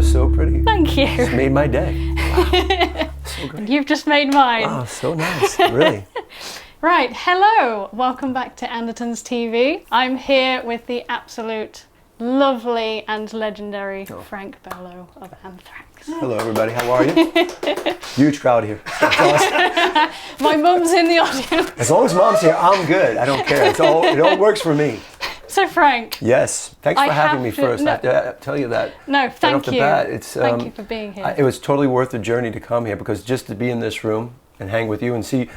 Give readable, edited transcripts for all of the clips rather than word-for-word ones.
was so pretty. Thank you. Just made my day. Wow. So great. You've just made mine. Wow, so nice, really. Right, hello. Welcome back to Andertons TV. I'm here with the absolute lovely and legendary Frank Bello of Anthrax. Hello, everybody. How are you? Huge crowd here. My mum's in the audience. As long as Mom's here, I'm good. I don't care. It all works for me. So, Frank. Yes. Thanks for having me first. I have to tell you that. No, thank off the you. bat, Thank you for being here. It was totally worth the journey to come here, because just to be in this room and hang with you and see,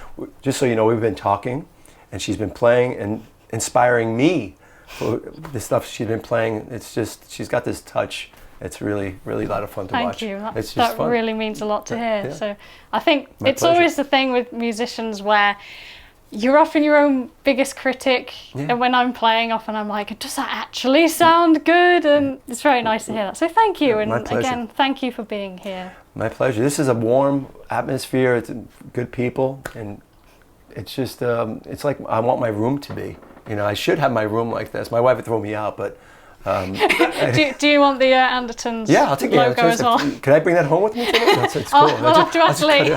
just so you know, we've been talking and she's been playing and inspiring me for the stuff she's been playing. It's just, she's got this touch. It's really, really a lot of fun to watch. Thank you. It's just that fun. really means a lot to hear. Yeah. So I think My it's pleasure. always the thing with musicians where you're often your own biggest critic, and when I'm playing, often I'm like, does that actually sound good? And it's very nice to hear that. So thank you, and again, thank you for being here. My pleasure. This is a warm atmosphere. It's good people, and it's just it's like I want my room to be. You know, I should have my room like this. My wife would throw me out, but. Do you want the Andertons yeah, I'll take the logo Andertons. as well? Can I bring that home with me today? It's cool. We'll have to ask Lee.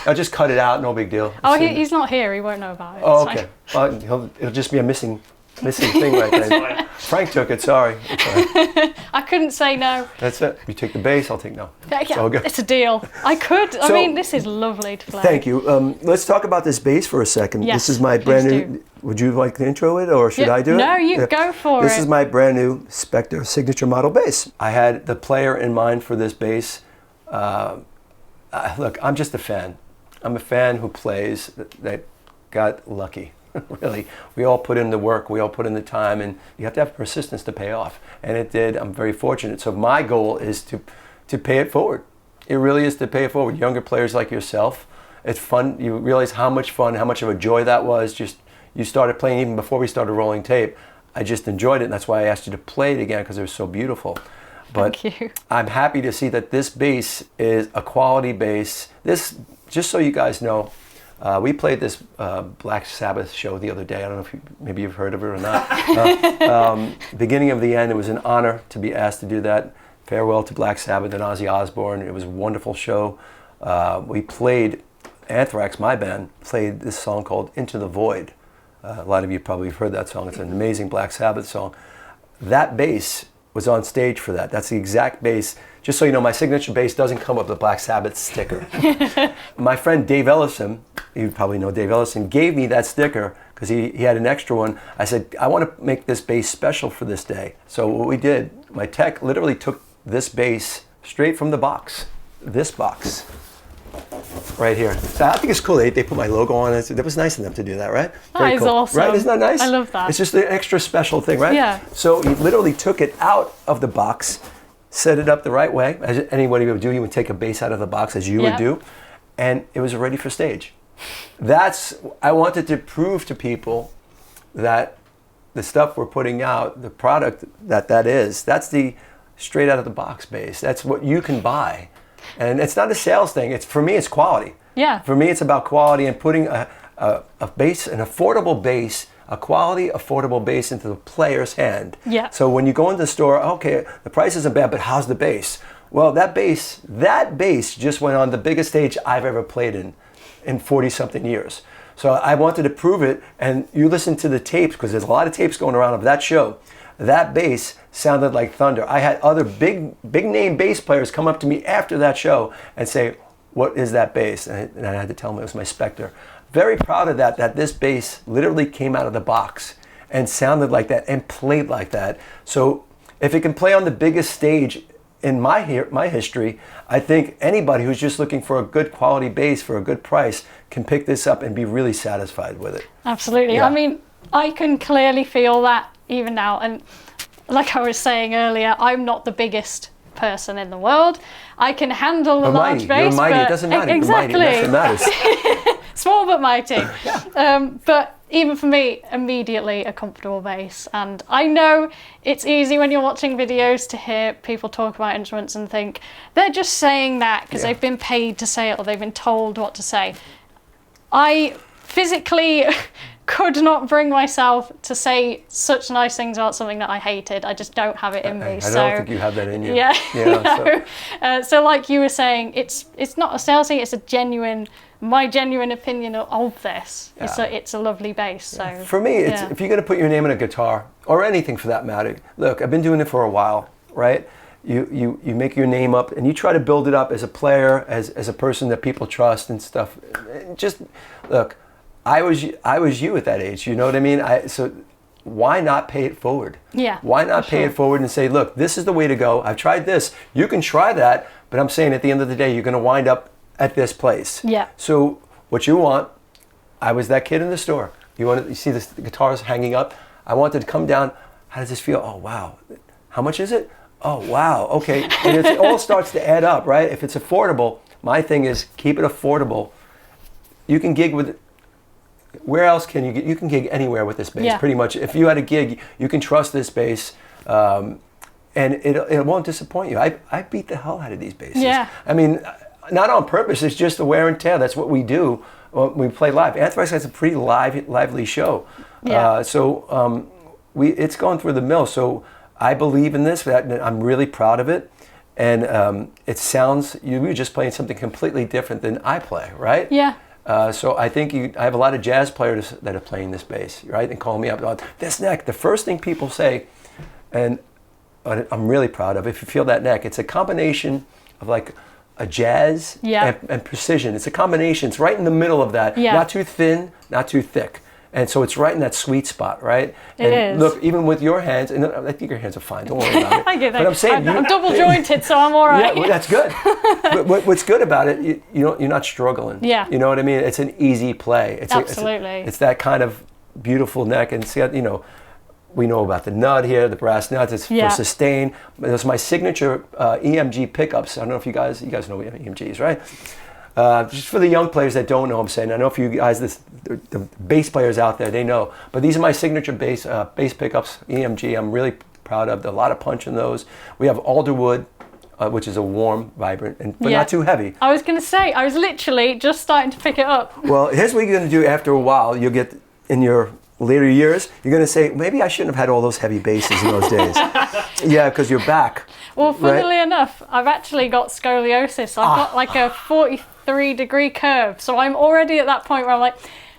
I'll just cut it out. No big deal. Oh, he's not here. He won't know about it. Oh, okay. Well, it'll just be a missing thing right there. Frank took it. Sorry. I couldn't say no. That's it. You take the bass. I'll take no. It's all good. It's a deal. I could. I mean, this is lovely to play. Thank you. Let's talk about this bass for a second. Yes, this is my brand new. do. Would you like to intro it, or should I do it? No, you go for it. This is my brand new Spector signature model bass. I had the player in mind for this bass. Look, I'm just a fan. I'm a fan who plays that got lucky. Really, we all put in the work, we all put in the time, and you have to have persistence to pay off. And it did. I'm very fortunate. So my goal is to pay it forward. It really is to pay it forward. Younger players like yourself, it's fun. You realize how much fun, how much of a joy that was. Just you started playing even before we started rolling tape. I just enjoyed it, and that's why I asked you to play it again, because it was so beautiful. But thank you. I'm happy to see that this bass is a quality bass. This, just so you guys know, we played this Black Sabbath show the other day. I don't know if maybe you've heard of it or not. Beginning of the end, it was an honor to be asked to do that. Farewell to Black Sabbath and Ozzy Osbourne. It was a wonderful show. We played, Anthrax, my band, played this song called Into the Void. A lot of you probably have heard that song. It's an amazing Black Sabbath song. That bass was on stage for that. That's the exact bass. Just so you know, my signature bass doesn't come with the Black Sabbath sticker. My friend Dave Ellison, you probably know Dave Ellison, gave me that sticker because he had an extra one. I said, I want to make this bass special for this day. So what we did, my tech literally took this bass straight from the box, this box. Right here. So I think it's cool. They put my logo on it. That was nice of them to do that, right? That is cool. awesome. Right? Isn't that nice? I love that. It's just an extra special thing, right? Yeah. So he literally took it out of the box, set it up the right way, as anybody would do. You would take a bass out of the box, as you would do, and it was ready for stage. I wanted to prove to people that the stuff we're putting out, the product that is, that's the straight out of the box bass. That's what you can buy. And it's not a sales thing. For me, it's quality. Yeah. For me, it's about quality and putting a bass, an affordable bass, a quality, affordable bass into the player's hand. Yeah. So when you go into the store, okay, the price isn't bad, but how's the bass? Well, that bass just went on the biggest stage I've ever played in 40-something years. So I wanted to prove it, and you listen to the tapes, because there's a lot of tapes going around of that show. That bass sounded like thunder. I had other big name bass players come up to me after that show and say, what is that bass? And I had to tell them it was my Spector. Very proud of that this bass literally came out of the box and sounded like that and played like that. So if it can play on the biggest stage in my history, I think anybody who's just looking for a good quality bass for a good price can pick this up and be really satisfied with it. Absolutely. Yeah. I mean, I can clearly feel that even now. And like I was saying earlier, I'm not the biggest person in the world. I can handle a large bass. You're mighty. But it doesn't matter. Exactly. You're mighty. That's what matters. Small but mighty. Yeah. But even for me, immediately a comfortable bass. And I know it's easy when you're watching videos to hear people talk about instruments and think they're just saying that because they've been paid to say it or they've been told what to say. I physically could not bring myself to say such nice things about something that I hated. I just don't have it in me. I don't think you have that in you. Yeah. Yeah. So like you were saying, it's not a salesy, it's my genuine opinion of this. Yeah. It's a lovely bass. So for me, it's if you're going to put your name in a guitar or anything for that matter. Look, I've been doing it for a while, right? You make your name up and you try to build it up as a player, as a person that people trust and stuff. Just look, I was you at that age. You know what I mean? So why not pay it forward? Yeah. Why not pay it forward and say, look, this is the way to go. I've tried this. You can try that, but I'm saying at the end of the day, you're going to wind up at this place. Yeah. So what you want, I was that kid in the store. You see the guitars hanging up. I wanted to come down. How does this feel? Oh wow. How much is it? Oh wow. Okay. And it all starts to add up, right? If it's affordable, my thing is keep it affordable. You can gig with. Where else can you get? You can gig anywhere with this bass, pretty much. If you had a gig, you can trust this bass, and it won't disappoint you. I beat the hell out of these basses. Yeah. I mean, not on purpose. It's just the wear and tear. That's what we do when we play live. Anthrax has a pretty lively show. Yeah. It's going through the mill. So I believe in this. I'm really proud of it, and it sounds. You're just playing something completely different than I play, right? Yeah. So I think I have a lot of jazz players that are playing this bass, right? And calling me up about this neck. The first thing people say, and I'm really proud of, if you feel that neck, it's a combination of like a jazz and precision. It's a combination. It's right in the middle of that. Yeah. Not too thin, not too thick. And so it's right in that sweet spot, right? It and is. Look, even with your hands, and I think your hands are fine. Don't worry about it. I get that. But I'm saying I'm double jointed, so I'm all right. Yeah, well, that's good. But what's good about it, you're not struggling. Yeah. You know what I mean? It's an easy play. Absolutely. It's that kind of beautiful neck, and it's got, we know about the nut here, the brass nuts. It's for sustain. Those are my signature EMG pickups. I don't know if you guys know EMGs, right? Just for the young players that don't know, I'm saying, I know for you guys, the bass players out there, they know. But these are my signature bass pickups, EMG. I'm really proud of. A lot of punch in those. We have alderwood, which is a warm, vibrant, but not too heavy. I was going to say, I was literally just starting to pick it up. Well, here's what you're going to do after a while. You'll get, in your later years, you're going to say, maybe I shouldn't have had all those heavy basses in those days. Yeah, because you're back. Well, funnily enough, I've actually got scoliosis. I've got like a 43-degree curve. So I'm already at that point where I'm like,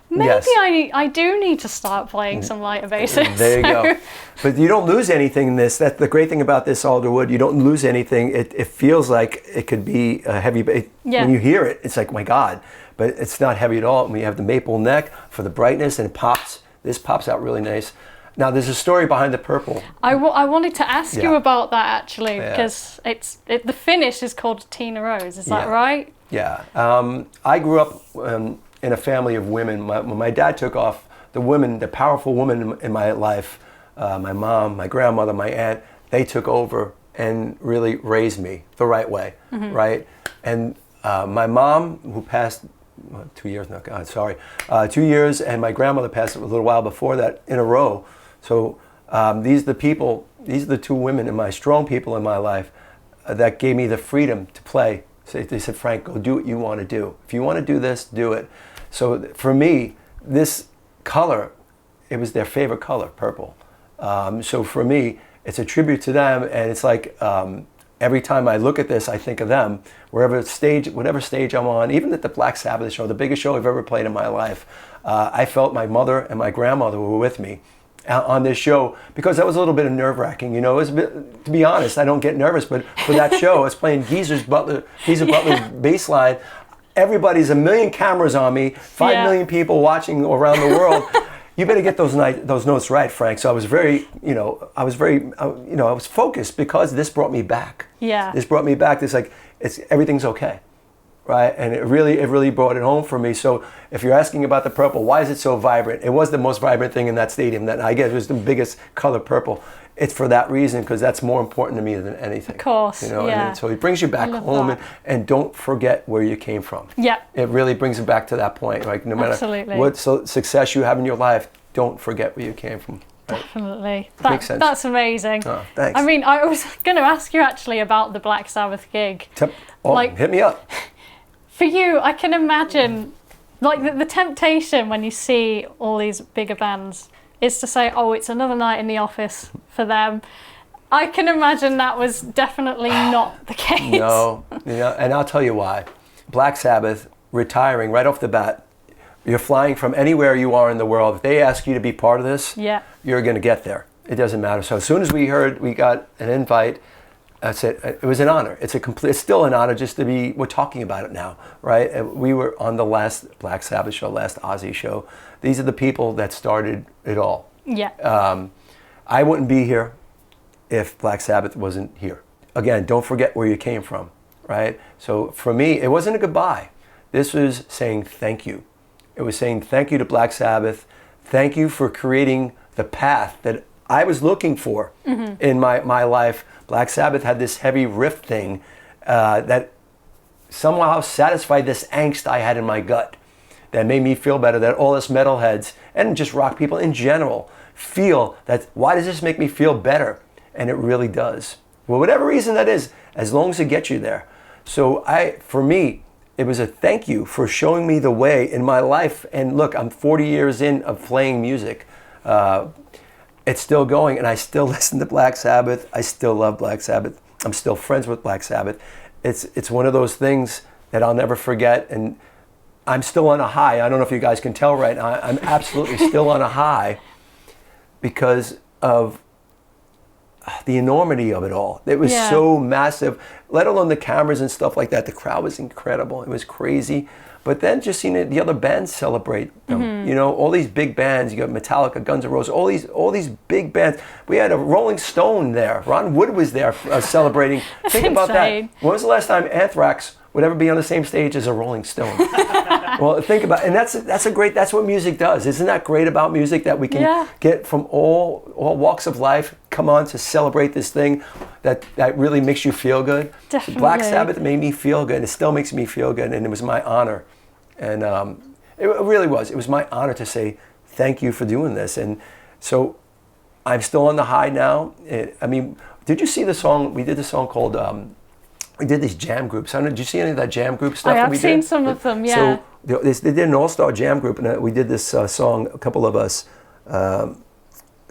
maybe I do need to start playing some lighter basses. There you go. But you don't lose anything in this. That's the great thing about this alderwood. You don't lose anything. It feels like it could be a heavy bass. When you hear it, it's like, my God. But it's not heavy at all. And we have the maple neck for the brightness, and it pops. This pops out really nice. Now, there's a story behind the purple. I wanted to ask you about that, actually, because the finish is called Tina Rose. Is that right? Yeah. I grew up in a family of women. When my dad took off, the powerful women in my life, my mom, my grandmother, my aunt, they took over and really raised me the right way, right? And my mom, who passed 2 years now, God, sorry, 2 years, and my grandmother passed a little while before that in a row. So these are the two women strong people in my life that gave me the freedom to play. So they said, Frank, go do what you want to do. If you want to do this, do it. So for me, this color, it was their favorite color, purple. So for me, it's a tribute to them, and it's like every time I look at this, I think of them. Whatever stage I'm on, even at the Black Sabbath show, the biggest show I've ever played in my life, I felt my mother and my grandmother were with me on this show, because that was a little bit of nerve-wracking. It was a bit, to be honest, I don't get nervous, but for that show, I was playing Geezer Butler's bass line. Everybo's a million cameras on me, 5 million people watching around the world. You better get those notes right, Frank. So I was I was focused, because this brought me back. Yeah. This brought me back. Everything's okay, right? And it really brought it home for me. So if you're asking about the purple, why is it so vibrant? It was the most vibrant thing in that stadium. That I guess was the biggest color, purple. It's for that reason, because that's more important to me than anything. Of course, And so it brings you back home, and don't forget where you came from. Yeah. It really brings you back to that point. Like, no matter what success you have in your life, don't forget where you came from. Right? Definitely. Makes sense. That's amazing. Oh, thanks. I mean, I was going to ask you actually about the Black Sabbath gig. Hit me up. For you, I can imagine Like the temptation when you see all these bigger bands is to say, oh, it's another night in the office for them. I can imagine that was definitely not the case. No, and I'll tell you why. Black Sabbath, retiring right off the bat, you're flying from anywhere you are in the world. If they ask you to be part of this, you're going to get there. It doesn't matter. So as soon as we heard we got an invite, I said it was an honor. It's still an honor just to be. We're talking about it now, right? And we were on the last Black Sabbath show, last Ozzy show. These are the people that started it all. Yeah. I wouldn't be here if Black Sabbath wasn't here. Again, don't forget where you came from, right? So for me, it wasn't a goodbye. This was saying thank you. It was saying thank you to Black Sabbath. Thank you for creating the path that I was looking for in my life. Black Sabbath had this heavy riff thing that somehow satisfied this angst I had in my gut that made me feel better, that all us metalheads and just rock people in general feel that, why does this make me feel better? And it really does. For whatever reason that is, as long as it gets you there. So for me, it was a thank you for showing me the way in my life. And look, I'm 40 years in of playing music. It's still going, and I still listen to Black Sabbath. I still love Black Sabbath. I'm still friends with Black Sabbath. It's one of those things that I'll never forget, and I'm still on a high. I don't know if you guys can tell right now. I'm absolutely still on a high because of the enormity of it all. It was so massive, let alone the cameras and stuff like that. The crowd was incredible. It was crazy. But then just seeing the other bands celebrate them. You know, all these big bands. You got Metallica, Guns N' Roses, all these big bands. We had a Rolling Stone there. Ron Wood was there celebrating. Think about that. When was the last time Anthrax would ever be on the same stage as a Rolling Stone? Well, think about it. And that's what music does. Isn't that great about music, that we can get from all walks of life, come on to celebrate this thing that really makes you feel good? Definitely. Black Sabbath made me feel good. It still makes me feel good, and it was my honor. And it really was. It was my honor to say thank you for doing this. And so I'm still on the high now. I mean, did you see the song? We did the song called, we did these jam groups. Did you see any of that jam group stuff? I've seen some of them, yeah. So they did an all-star jam group, and we did this song, a couple of us,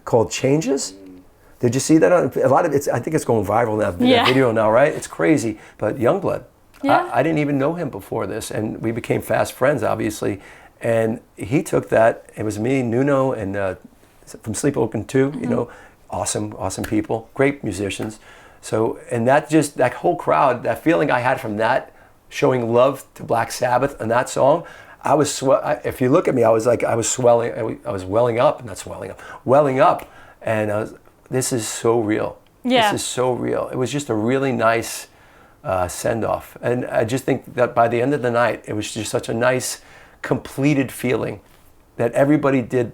called Changes. Did you see that? A lot of I think it's going viral now, that video now, right? It's crazy. But Youngblood, I didn't even know him before this, and we became fast friends, obviously. And he took that. It was me, Nuno, and from Sleepwalking 2, you know, awesome people, great musicians. So, and that whole crowd, that feeling I had from that, showing love to Black Sabbath and that song, I was, if you look at me, I was swelling, I was welling up, and this is so real. Yeah. This is so real. It was just a really nice send-off. And I just think that by the end of the night, it was just such a nice, completed feeling that everybody did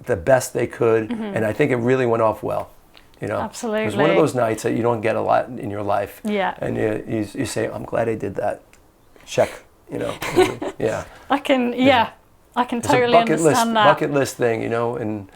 the best they could, and I think it really went off well. You know, absolutely. It was one of those nights that you don't get a lot in your life. Yeah. And you say, I'm glad I did that. Check, you know. Yeah. I can totally understand that. Bucket list thing, you know, and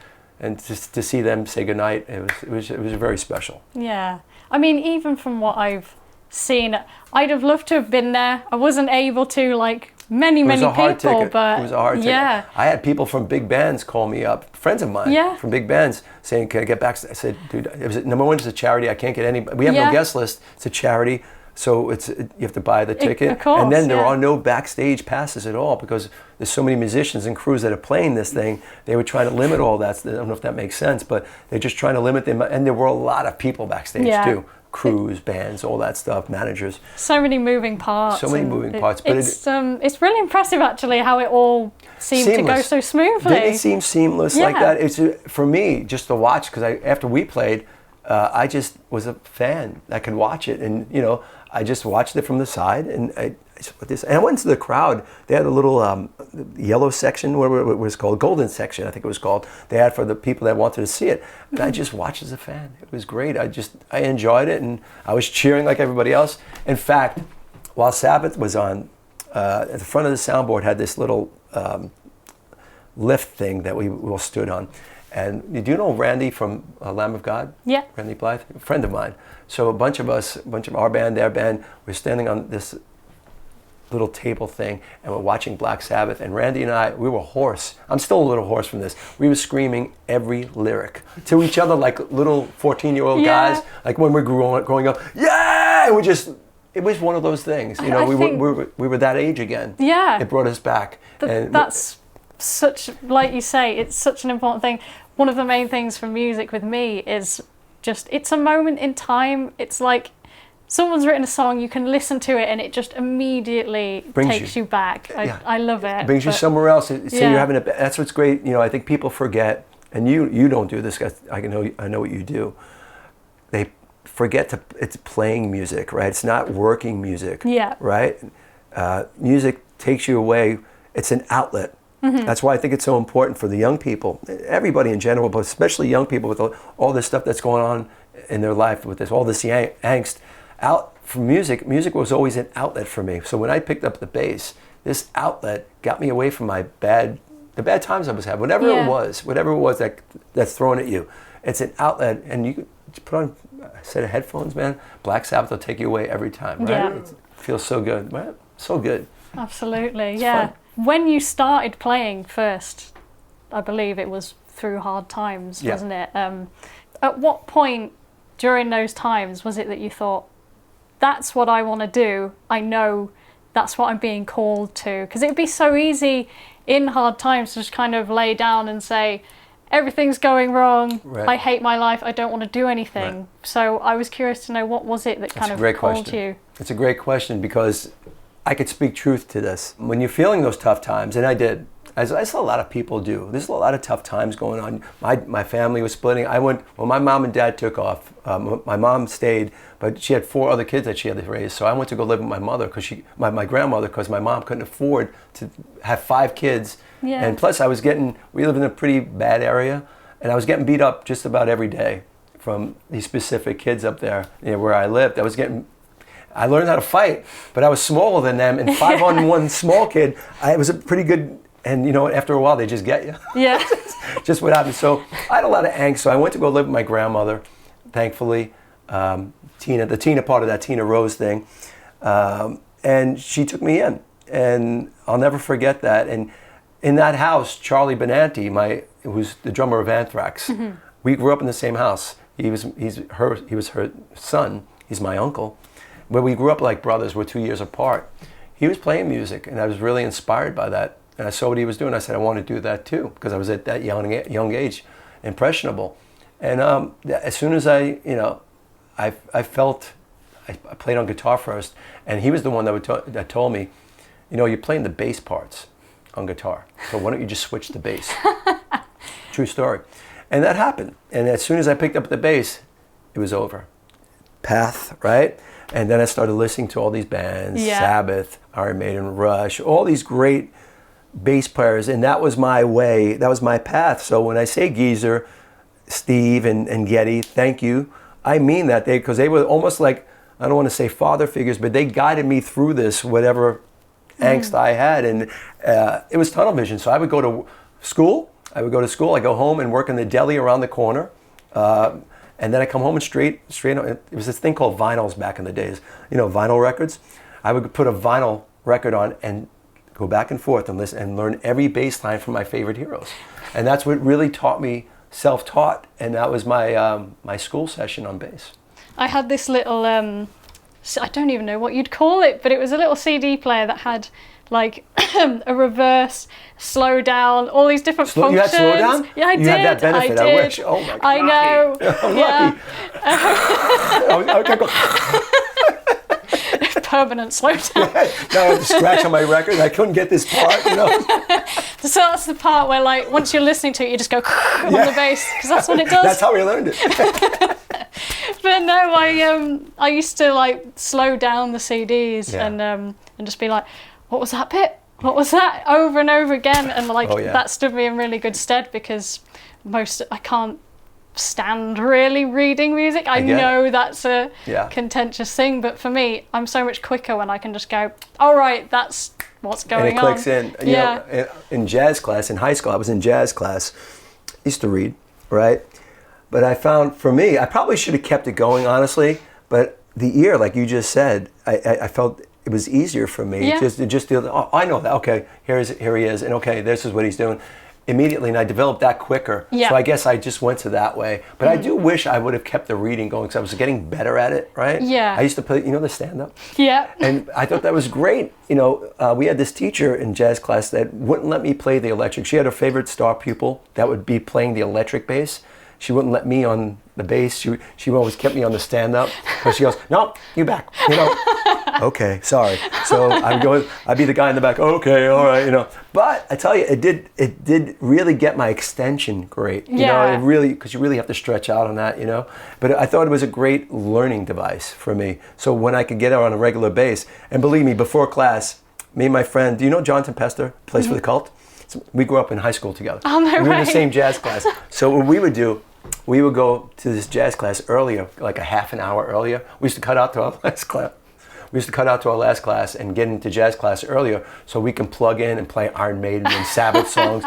just to see them say goodnight, it was very special. Yeah. I mean, even from what I've seen, I'd have loved to have been there. I wasn't able to, like many people, but it was a hard ticket. Yeah. I had people from big bands call me up, friends of mine from big bands, saying, "Can I get back?" I said, "Dude, number one, it's a charity. I can't get any. We have no guest list. It's a charity, so you have to buy the ticket, of course, and then there are no backstage passes at all because there's so many musicians and crews that are playing this thing. They were trying to limit all that. I don't know if that makes sense, but they're just trying to limit them. And there were a lot of people backstage too." Crews, bands, all that stuff, managers. So many moving parts. But it's really impressive actually how it all seemed to go so smoothly. Didn't it seem seamless like that? It's for me just to watch, because after we played, I just was a fan. I could watch it, and you know, I just watched it from the side, and I went to the crowd. They had a little yellow section, what it was called, golden section, I think it was called. They had for the people that wanted to see it. And I just watched as a fan. It was great. I enjoyed it, and I was cheering like everybody else. In fact, while Sabbath was on, at the front of the soundboard had this little lift thing that we all stood on. And do you know Randy from Lamb of God? Yeah. Randy Blythe, a friend of mine. So a bunch of our band, their band, we're standing on this little table thing, and we're watching Black Sabbath, and Randy and I, we were hoarse. I'm still a little hoarse from this. We were screaming every lyric to each other like little 14-year-old guys, like when we were growing up. Yeah, and we just, it was one of those things. You know, we were that age again. Yeah, it brought us back. And that's such, like you say, it's such an important thing. One of the main things for music with me is just, it's a moment in time. It's like someone's written a song, you can listen to it and it just immedially takes you back. I love it. It brings you somewhere else. Say you're having that's what's great. You know, I think people forget, and you don't do this, I know what you do. They forget it's playing music, right? It's not working music, right? Music takes you away. It's an outlet. That's why I think it's so important for the young people, everybody in general, but especially young people with all this stuff that's going on in their life, with all this angst. Out from music was always an outlet for me. So when I picked up the bass, this outlet got me away from the bad times I was having, whatever it was that's thrown at you. It's an outlet, and you can put on a set of headphones, man. Black Sabbath will take you away every time, right? Yeah. It feels so good, right? So good. Absolutely, it's yeah. fun. When you started playing first, I believe it was through hard times, wasn't it? At what point during those times was it that you thought, that's what I want to do, I know that's what I'm being called to? Because it'd be so easy in hard times to just kind of lay down and say, everything's going wrong, I hate my life, I don't want to do anything. So I was curious to know, what was it that kind of called you? It's a great question, because I could speak truth to this. When you're feeling those tough times, and I did, as a lot of people do, there's a lot of tough times going on. My family was splitting. My mom and dad took off. My mom stayed, but she had 4 other kids that she had to raise. So I went to go live with my mother, my grandmother, because my mom couldn't afford to have 5 kids. Yeah. And plus we lived in a pretty bad area, and I was getting beat up just about every day from these specific kids up there, where I lived. I learned how to fight, but I was smaller than them, and 5-on-1 small kid, I was a pretty good. And after a while, they just get you. Yeah. Just what happened. So I had a lot of angst. So I went to go live with my grandmother, thankfully. The Tina part of that Tina Rose thing. And she took me in. And I'll never forget that. And in that house, Charlie Benanti, who's the drummer of Anthrax, we grew up in the same house. He was her son. He's my uncle. But we grew up like brothers. We're 2 years apart. He was playing music, and I was really inspired by that. And I saw what he was doing. I said, I want to do that too, because I was at that young age, impressionable. And as soon as I played on guitar first, and he was the one that told me, you're playing the bass parts on guitar, so why don't you just switch the bass? True story. And that happened. And as soon as I picked up the bass, it was over. Path, right? And then I started listening to all these bands, Sabbath, Iron Maiden, Rush, all these great bass players, and that was my way, that was my path. So when I say Geezer, Steve, and Getty, thank you, I mean that, because they were almost like, I don't want to say father figures, but they guided me through this, whatever angst I had, and it was tunnel vision. So I would go to school, I go home and work in the deli around the corner, and then I come home and straight, it was this thing called vinyls back in the days, vinyl records. I would put a vinyl record on and go back and forth and listen and learn every bass line from my favorite heroes. And that's what really taught me, self-taught, and that was my school session on bass. I had this little, I don't even know what you'd call it, but it was a little CD player that had like a reverse, slow down, all these different functions. You had slow down? Yeah, I did. You had that benefit, I wish. Oh my God. I know. I'm lucky. Permanent slow down. Now I had to scratch on my record and I couldn't get this part, So that's the part where, like, once you're listening to it, you just go on the bass, because that's what it does. That's how we learned it. But no, I used to like slow down the CDs and just be like, what was that bit? What was that? Over and over again, and that stood me in really good stead, because I can't stand really reading music. I know that's a contentious thing, but for me, I'm so much quicker when I can just go, all right, that's what's going on. And it clicks in. You know, in jazz class, in high school, I was in jazz class. I used to read, right? But I found, for me, I probably should have kept it going, honestly, but the ear, like you just said, I felt it was easier for me Yeah. just to, oh, I know that. Okay, here he is, and okay, this is what he's doing. Immediately, and I developed that quicker. Yeah. So I guess I just went to that way. But I do wish I would have kept the reading going because I was getting better at it, right? Yeah. I used to play, the stand-up. Yeah. And I thought that was great. We had this teacher in jazz class that wouldn't let me play the electric. She had her favorite star pupil that would be playing the electric bass. She wouldn't let me on the bass. She always kept me on the stand-up because she goes, no, you back. Okay, sorry. So I'd be the guy in the back. Okay, all right, But I tell you, it did really get my extension great. It really, because you really have to stretch out on that, But I thought it was a great learning device for me. So when I could get it on a regular bass, and believe me, before class, me and my friend, do you know John Tempesta, plays for the Cult? So we grew up in high school together. Oh, no We were in way. the same jazz class. So what we would do, we would go to this jazz class earlier, like a half an hour earlier. We used to cut out to our last class. And get into jazz class earlier so we can plug in and play Iron Maiden and Sabbath songs.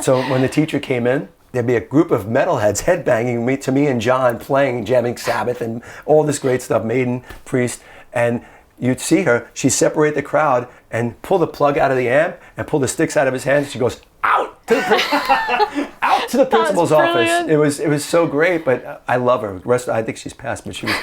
So when the teacher came in, there'd be a group of metalheads headbanging to me and John playing, jamming Sabbath and all this great stuff, Maiden, Priest, and you'd see her, she'd separate the crowd and pull the plug out of the amp and pull the sticks out of his hands. She goes, out to the principal's office. It was so great, but I love her. I think she's passed, but she was,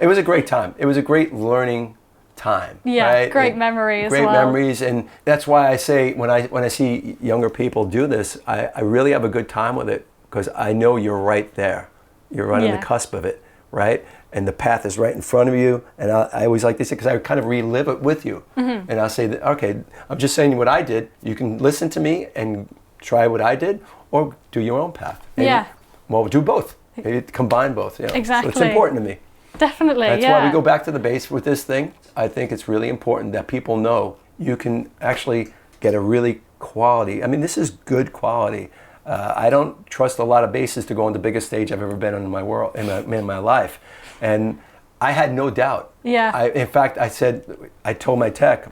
it was a great time. It was a great learning time. Yeah, right? great memory as well. Great memories, and that's why I say when I see younger people do this, I really have a good time with it because I know you're right there. You're right on the cusp of it, right? And the path is right in front of you. And I always like to say, because I kind of relive it with you. Mm-hmm. And I'll say, that, okay, I'm just saying what I did. You can listen to me and try what I did, or do your own path. And, well, do both. Maybe combine both. Exactly. So it's important to me. Definitely, That's why we go back to the bass with this thing. I think it's really important that people know you can actually get a really quality. I mean, this is good quality. I don't trust a lot of basses to go on the biggest stage I've ever been on in my life. And I had no doubt. Yeah. In fact, I told my tech,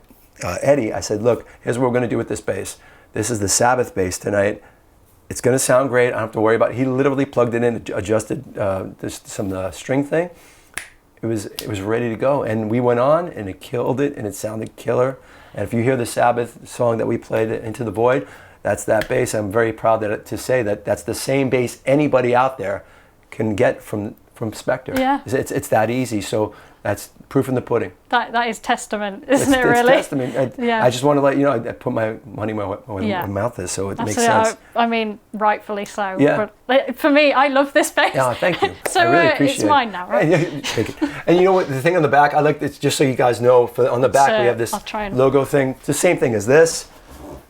Eddie, I said, look, here's what we're going to do with this bass. This is the Sabbath bass tonight. It's going to sound great. I don't have to worry about it. He literally plugged it in, adjusted some string thing. It was ready to go. And we went on, and it killed it, and it sounded killer. And if you hear the Sabbath song that we played, Into the Void, that's that bass. I'm very proud to say that that's the same bass anybody out there can get from Spector. Yeah. It's that easy. So that's proof in the pudding. That is testament, isn't it, really? It's testament. I just want to let you know, I put my money where my mouth is, so it makes sense. I mean, rightfully so. Yeah. But for me, I love this bass. Yeah, thank you. So I really appreciate it's mine now, right? Yeah, take it. And you know what, the thing on the back, I like this, just so you guys know, on the back we have this logo thing. It's the same thing as this.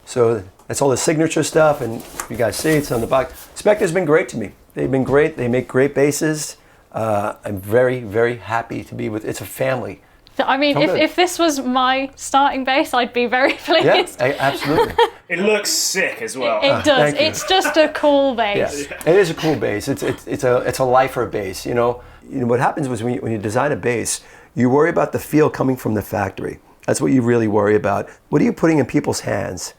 So that's all the signature stuff, and you guys see it's on the back. Spector's been great to me. They've been great. They make great basses. I'm very, very happy to be with. It's a family. I mean, if this was my starting bass, I'd be very pleased. Yeah, absolutely. It looks sick as well. It does. It's just a cool bass. Yeah, it is a cool bass. It's a lifer bass. You know what happens was when you design a bass, you worry about the feel coming from the factory. That's what you really worry about. What are you putting in people's hands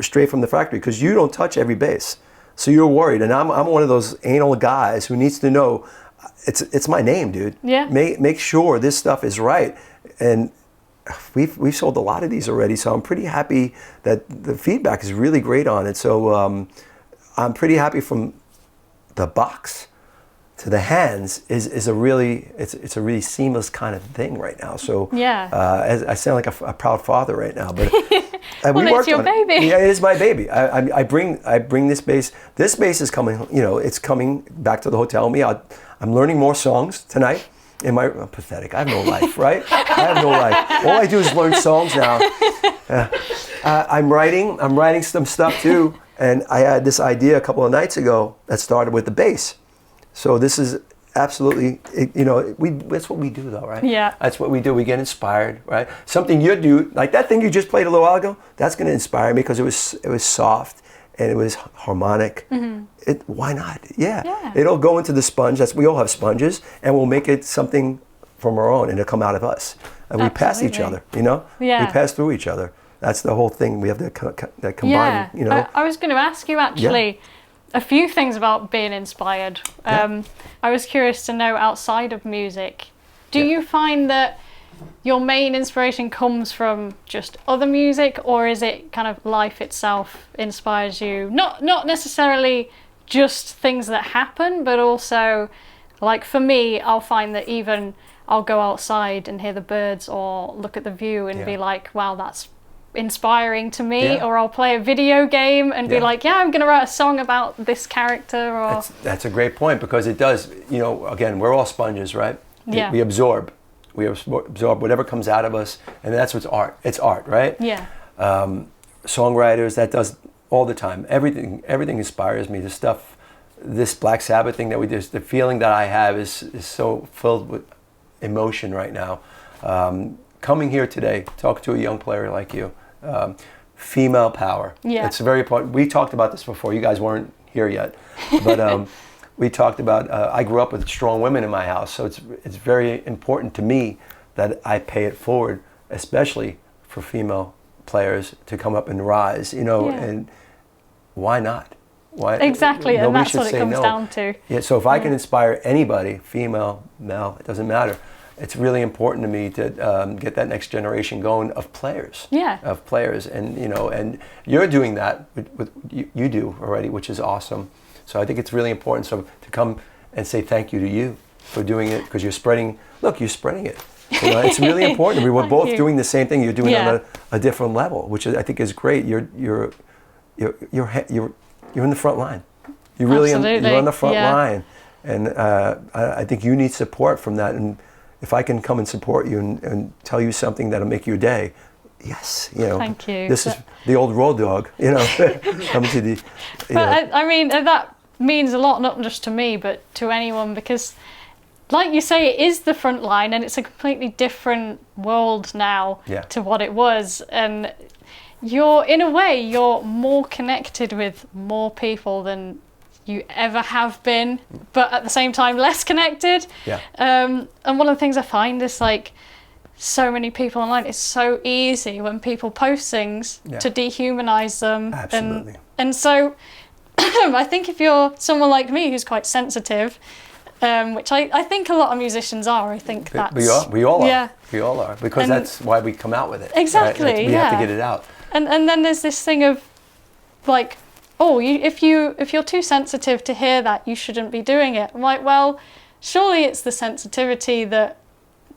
straight from the factory? Because you don't touch every bass. So you're worried, and I'm one of those anal guys who needs to know it's my name, dude. Yeah. Make sure this stuff is right, and we've sold a lot of these already. So I'm pretty happy that the feedback is really great on it. So I'm pretty happy from the box to the hands is a really it's a really seamless kind of thing right now. So I sound like a proud father right now, but. Well, it's your baby. Yeah, it is my baby. I bring this bass. This bass is coming. It's coming back to the hotel. I'm learning more songs tonight. I'm pathetic. I have no life, right? I have no life. All I do is learn songs now. I'm writing some stuff too. And I had this idea a couple of nights ago that started with the bass. So this is absolutely, that's what we do though, right? Yeah. That's what we do. We get inspired, right? Something you do, like that thing you just played a little while ago, that's going to inspire me because it was soft and it was harmonic. Mm-hmm. Why not? Yeah. It'll go into the sponge. We all have sponges, and we'll make it something from our own, and it'll come out of us. And we pass each other, Yeah. We pass through each other. That's the whole thing. We have that combine, I was going to ask you actually a few things about being inspired. I was curious to know, outside of music, do you find that your main inspiration comes from just other music, or is it kind of life itself inspires you? Not necessarily just things that happen, but also, like for me, I'll find that even I'll go outside and hear the birds or look at the view and be like, wow, that's inspiring to me. Or I'll play a video game and be like, I'm going to write a song about this character. Or that's a great point, because it does, again, we're all sponges, right? Yeah. We absorb whatever comes out of us, and that's what's art. It's art, right? Yeah. Songwriters, that does all the time. Everything inspires me. This Black Sabbath thing that we did, the feeling that I have is so filled with emotion right now. Coming here today, talk to a young player like you, female power. Yeah. It's very important. We talked about this before. You guys weren't here yet, but we talked about. I grew up with strong women in my house, so it's very important to me that I pay it forward, especially for female players to come up and rise. And why not? Why exactly, and that's what it comes down to. Yeah. So if I can inspire anybody, female, male, it doesn't matter. It's really important to me to get that next generation going of players. Yeah. Of players, and and you're doing that with you do already, which is awesome. So I think it's really important to come and say thank you to you for doing it, because you're spreading. Look, you're spreading it. It's really important. We were both doing the same thing. You're doing it on a different level, which I think is great. You're in the front line. You're really you're on the front line, and I think you need support from that. And if I can come and support you and tell you something that'll make your day, yes, Thank you. This is the old road dog, coming to the. But I mean, that means a lot, not just to me, but to anyone, because, like you say, it is the front line, and it's a completely different world now to what it was, and in a way, you're more connected with more people than you ever have been, but at the same time less connected. Yeah. And one of the things I find is, like, so many people online, it's so easy when people post things to dehumanize them. Absolutely. And so I think if you're someone like me who's quite sensitive, which I think a lot of musicians are, I think that's... We all are. Yeah. We all are, because that's why we come out with it. Exactly, right? We have to get it out. And then there's this thing of, like, if you're too sensitive to hear that, you shouldn't be doing it. I'm like, well, surely it's the sensitivity that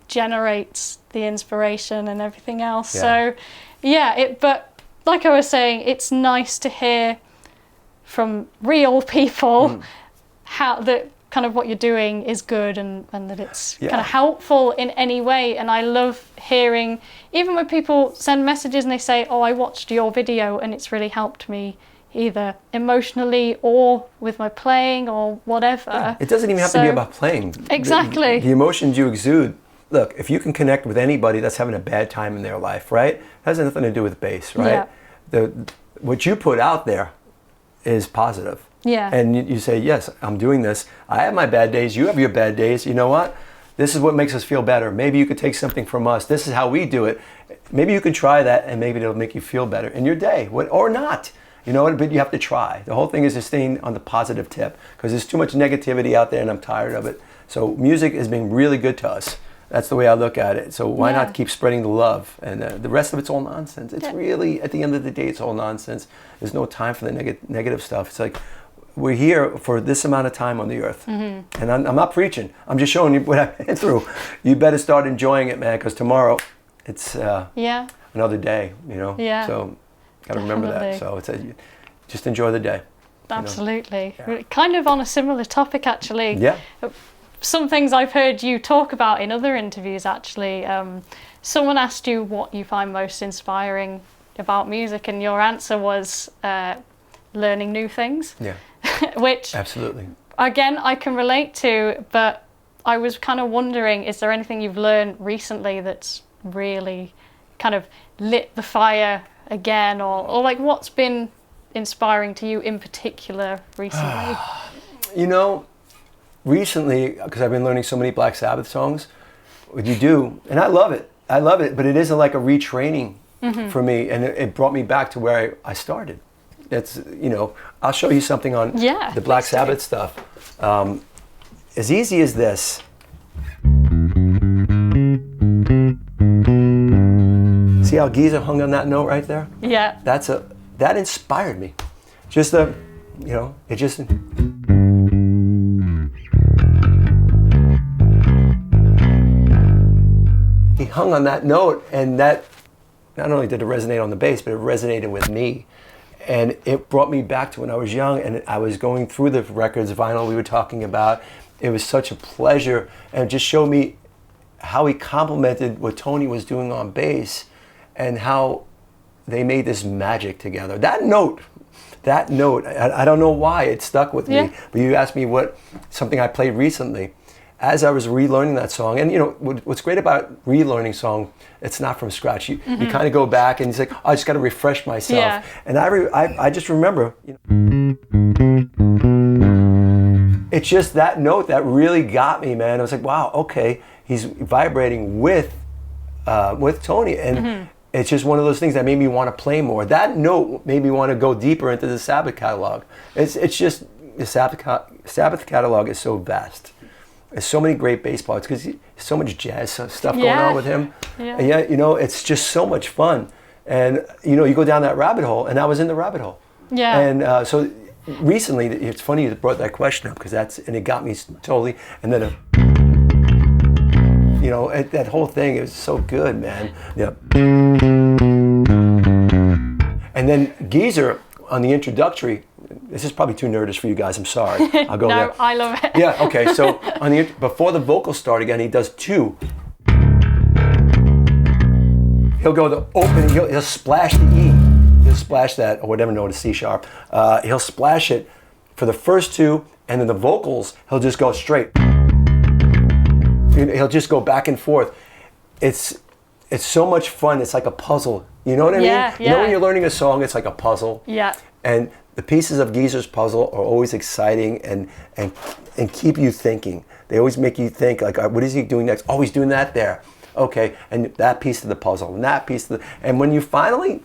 generates the inspiration and everything else. So, but like I was saying, it's nice to hear from real people how that kind of what you're doing is good, and that it's kind of helpful in any way. And I love hearing, even when people send messages and they say, I watched your video and it's really helped me, either emotionally or with my playing or whatever. Yeah. It doesn't even have to be about playing. Exactly. The emotions you exude. Look, if you can connect with anybody that's having a bad time in their life, right? It has nothing to do with bass, right? Yeah. What you put out there is positive. Yeah. And you say, yes, I'm doing this. I have my bad days. You have your bad days. You know what? This is what makes us feel better. Maybe you could take something from us. This is how we do it. Maybe you can try that, and maybe it'll make you feel better in your day, or not. But you have to try. The whole thing is just staying on the positive tip, because there's too much negativity out there, and I'm tired of it. So music has been really good to us. That's the way I look at it. So why not keep spreading the love? And the rest of it's all nonsense. It's really, at the end of the day, it's all nonsense. There's no time for the negative stuff. It's like, we're here for this amount of time on the earth. Mm-hmm. And I'm not preaching. I'm just showing you what I've been through. You better start enjoying it, man, because tomorrow it's another day, Yeah. So got to remember that. So just enjoy the day. Absolutely. Yeah. Kind of on a similar topic, actually. Yeah. Some things I've heard you talk about in other interviews, actually. Someone asked you what you find most inspiring about music, and your answer was learning new things. Yeah. Which, absolutely, again, I can relate to, but I was kind of wondering, is there anything you've learned recently that's really kind of lit the fire again, or like what's been inspiring to you in particular recently? Recently, because I've been learning so many Black Sabbath songs, what you do, and I love it, but it isn't like a retraining for me, and it brought me back to where I started. That's, I'll show you something on the Black Sabbath stuff. As easy as this. See how Geezer hung on that note right there? Yeah. That inspired me. Just it just. He hung on that note, and that not only did it resonate on the bass, but it resonated with me. And it brought me back to when I was young, and I was going through the records, vinyl we were talking about. It was such a pleasure, and it just showed me how he complemented what Tony was doing on bass, and how they made this magic together. That note, I don't know why it stuck with me, but you asked me something I played recently. As I was relearning that song, and what's great about relearning song, it's not from scratch. You kind of go back and you say, I just got to refresh myself. Yeah. And I just remember, it's just that note that really got me, man. I was like, wow, okay, he's vibrating with Tony, and it's just one of those things that made me want to play more. That note made me want to go deeper into the Sabbath catalog. It's just the Sabbath catalog is so vast. There's so many great bass parts because so much jazz stuff going on with him. Yeah. And yet, it's just so much fun. And, you go down that rabbit hole, and I was in the rabbit hole. Yeah. And so recently, it's funny you brought that question up because it got me totally. And then, that whole thing is so good, man. Yeah. And then Geezer on the introductory. This is probably too nerdish for you guys. I'm sorry. I'll go there. No, I love it. Yeah. Okay. So before the vocals start again, he does 2. He'll go the open. He'll splash the E. He'll splash that or whatever note, a C sharp. He'll splash it for the first 2, and then the vocals he'll just go straight. He'll just go back and forth. It's so much fun. It's like a puzzle. You know what I mean? Yeah. When you're learning a song, it's like a puzzle. Yeah. And the pieces of Geezer's puzzle are always exciting and keep you thinking. They always make you think, like, what is he doing next? Oh, he's doing that there. Okay, and that piece of the puzzle, and that piece of and when you finally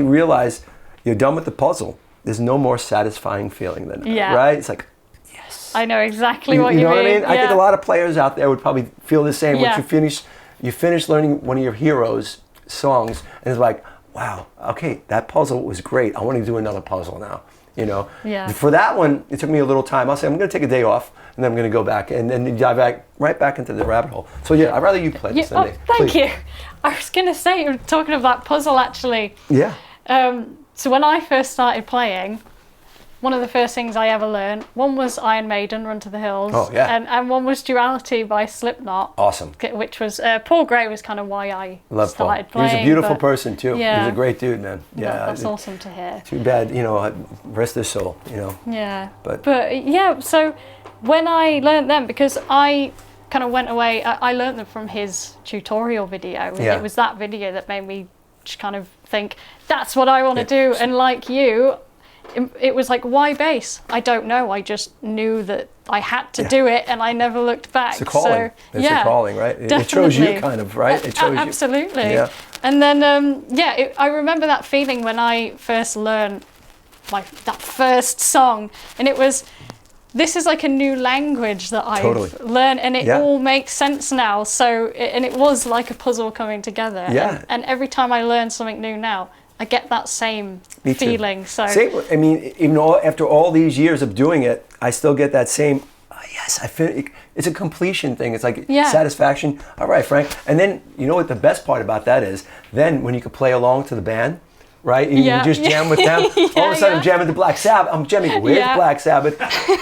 realize you're done with the puzzle, there's no more satisfying feeling than that, right? It's like, yes. I know exactly what you mean. You know what I mean? Yeah. I think a lot of players out there would probably feel the same. Yeah. Once you finish learning one of your heroes' songs, and it's like, wow, okay, that puzzle was great. I want to do another puzzle now. Yeah. For that one, it took me a little time. I'll say I'm going to take a day off, and then I'm going to go back and then dive right back into the rabbit hole. So yeah, I'd rather you play this than me. Thank you. I was going to say, you were talking about puzzle actually. Yeah. So when I first started playing, one of the first things I ever learned, one was Iron Maiden, Run to the Hills. Oh, yeah. And one was Duality by Slipknot. Awesome. Which was, Paul Gray was kind of why I started Paul. playing. He was a beautiful person too. Yeah. He was a great dude, man. Yeah. That's awesome to hear. Too bad, rest his soul, Yeah. But yeah, so when I learned them, because I kind of went away, I learned them from his tutorial video. Yeah. It was that video that made me just kind of think, that's what I want to do. And like you, it was like, why bass? I don't know. I just knew that I had to do it, and I never looked back. It's a calling. So, it's a calling, right? Definitely. It shows you kind of, right? It shows absolutely. you. Yeah. And then, I remember that feeling when I first learned that first song, and it was, this is like a new language that I've learned, and it all makes sense now. So, and it was like a puzzle coming together. Yeah. And every time I learn something new now, I get that same feeling. So I mean, even after all these years of doing it, I still get that same. Yes, I feel it's a completion thing. It's like satisfaction. All right, Frank. And then you know what the best part about that is? Then when you can play along to the band, right? You just jam with them. All of a sudden, I'm jamming to Black Sabbath. I'm jamming with Black Sabbath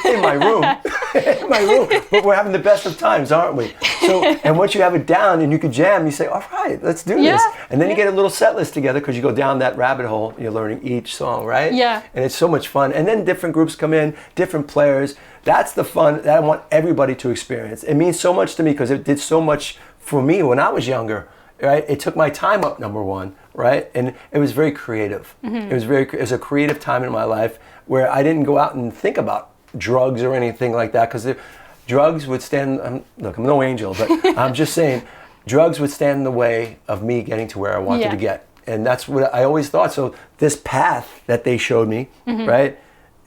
in my room. But we're having the best of times, aren't we? So, and once you have it down and you can jam, you say, all right, let's do this. And then you get a little set list together because you go down that rabbit hole and you're learning each song, right? Yeah. And it's so much fun. And then different groups come in, different players. That's the fun that I want everybody to experience. It means so much to me because it did so much for me when I was younger. Right, it took my time up, number one, right, and it was very creative. It was a creative time in my life where I didn't go out and think about drugs or anything like that because drugs would stand. Look, I'm no angel, but I'm just saying, drugs would stand in the way of me getting to where I wanted to get, and that's what I always thought. So this path that they showed me, right,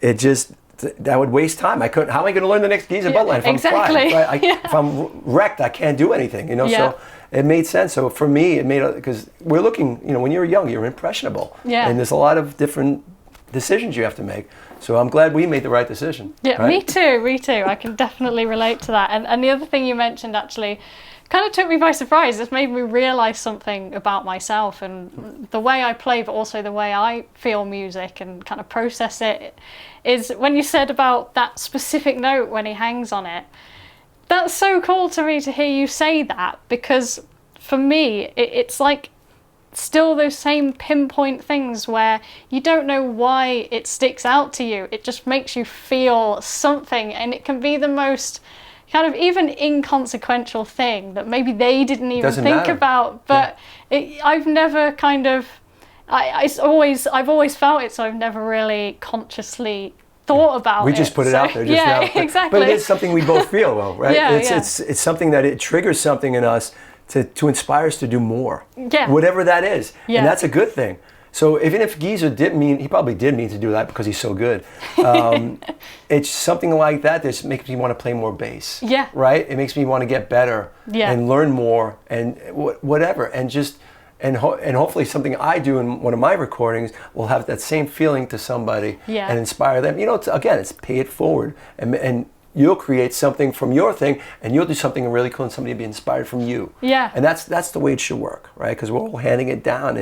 it just that would waste time. I couldn't. How am I going to learn the next Geezer Bud line if I'm crying? Right? If I'm wrecked, I can't do anything. You know, so it made sense. So for me, it made because we're looking. You know, when you're young, you're impressionable. Yeah. And there's a lot of different decisions you have to make. So I'm glad we made the right decision. Yeah, right? Me too. I can definitely relate to that. And the other thing you mentioned actually kind of took me by surprise. It's made me realise something about myself and the way I play, but also the way I feel music and kind of process it, is when you said about that specific note when he hangs on it. That's so cool to me to hear you say that, because for me, it's like still those same pinpoint things where you don't know why it sticks out to you. It just makes you feel something, and it can be the most kind of even inconsequential thing that maybe they didn't even think about, but I've never kind of I've always felt it, so I've never really consciously thought about it. We just put it out there just now. Exactly. But it is something we both feel though, right? It's something that it triggers something in us to inspire us to do more. Yeah. Whatever that is. Yeah. And that's a good thing. So even if Geezer he probably did mean to do that because he's so good. It's something like that that makes me want to play more bass. Yeah. Right? It makes me want to get better and learn more and whatever. And hopefully something I do in one of my recordings will have that same feeling to somebody and inspire them. You know, it's pay it forward. And you'll create something from your thing, and you'll do something really cool, and somebody will be inspired from you. Yeah. And that's the way it should work, right? Because we're all handing it down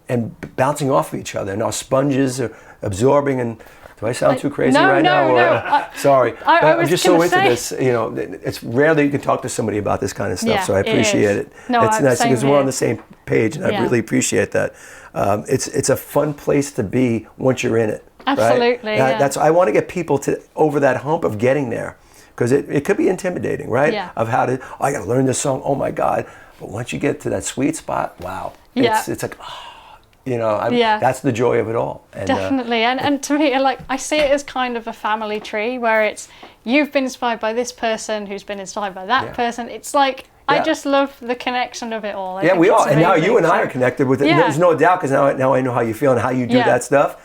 and bouncing off of each other, and our sponges are absorbing. And do I sound too crazy now? No. Sorry, I'm just so into this. You know, it's rare that you can talk to somebody about this kind of stuff. So I appreciate it. No, it's nice because we're on the same page, and I really appreciate that. It's a fun place to be once you're in it. Absolutely. Right? That's I want to get people over that hump of getting there, because it could be intimidating, right? Yeah. Of how to I got to learn this song. Oh my God! But once you get to that sweet spot, wow! It's like. You know, that's the joy of it all. And, definitely, and to me, I see it as kind of a family tree where it's you've been inspired by this person who's been inspired by that person. It's like I just love the connection of it all. We are, and now you and I are connected with it. Yeah. There's no doubt, because now I know how you feel and how you do that stuff.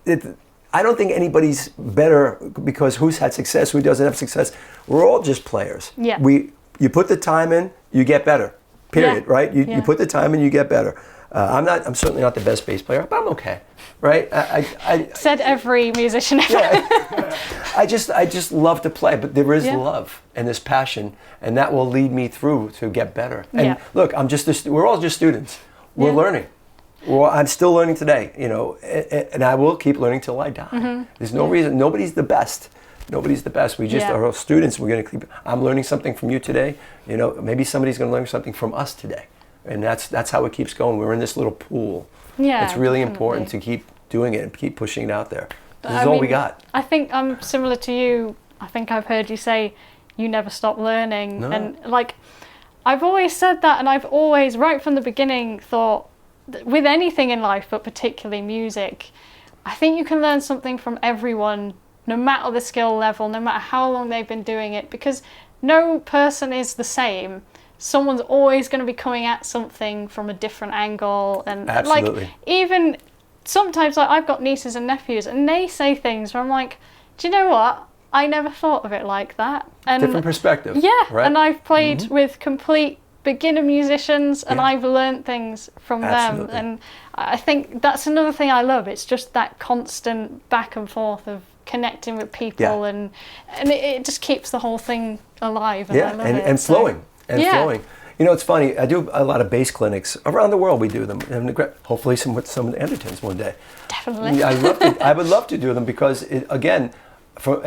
I don't think anybody's better because who's had success, who doesn't have success. We're all just players. Yeah. You put the time in, you get better. Period. Right? You put the time in, you get better. I'm certainly not the best bass player, but I'm okay, right? I said every musician ever. I just love to play, but there is love and this passion, and that will lead me through to get better. And look, we're all just students. We're learning. Well, I'm still learning today, you know, and I will keep learning till I die. Mm-hmm. There's no reason. Nobody's the best. Nobody's the best. We just are all students. We're going to keep. I'm learning something from you today. You know, maybe somebody's going to learn something from us today. And that's how it keeps going. We're in this little pool. Yeah, it's really important to keep doing it and keep pushing it out there. This is all we got. I think I'm similar to you. I think I've heard you say you never stop learning. No. And I've always said that, and I've always, right from the beginning, thought that with anything in life, but particularly music, I think you can learn something from everyone, no matter the skill level, no matter how long they've been doing it, because no person is the same. Someone's always going to be coming at something from a different angle, and even sometimes I've got nieces and nephews, and they say things where I'm like, do you know what? I never thought of it like that. And different perspective. Yeah, right? And I've played with complete beginner musicians, and I've learned things from them, and I think that's another thing I love. It's just that constant back and forth of connecting with people, and it just keeps the whole thing alive. And I love it. And flowing. Flowing. You know, it's funny. I do a lot of bass clinics around the world. We do them. And hopefully some of the Andertons one day. Definitely. I would love to do them because, in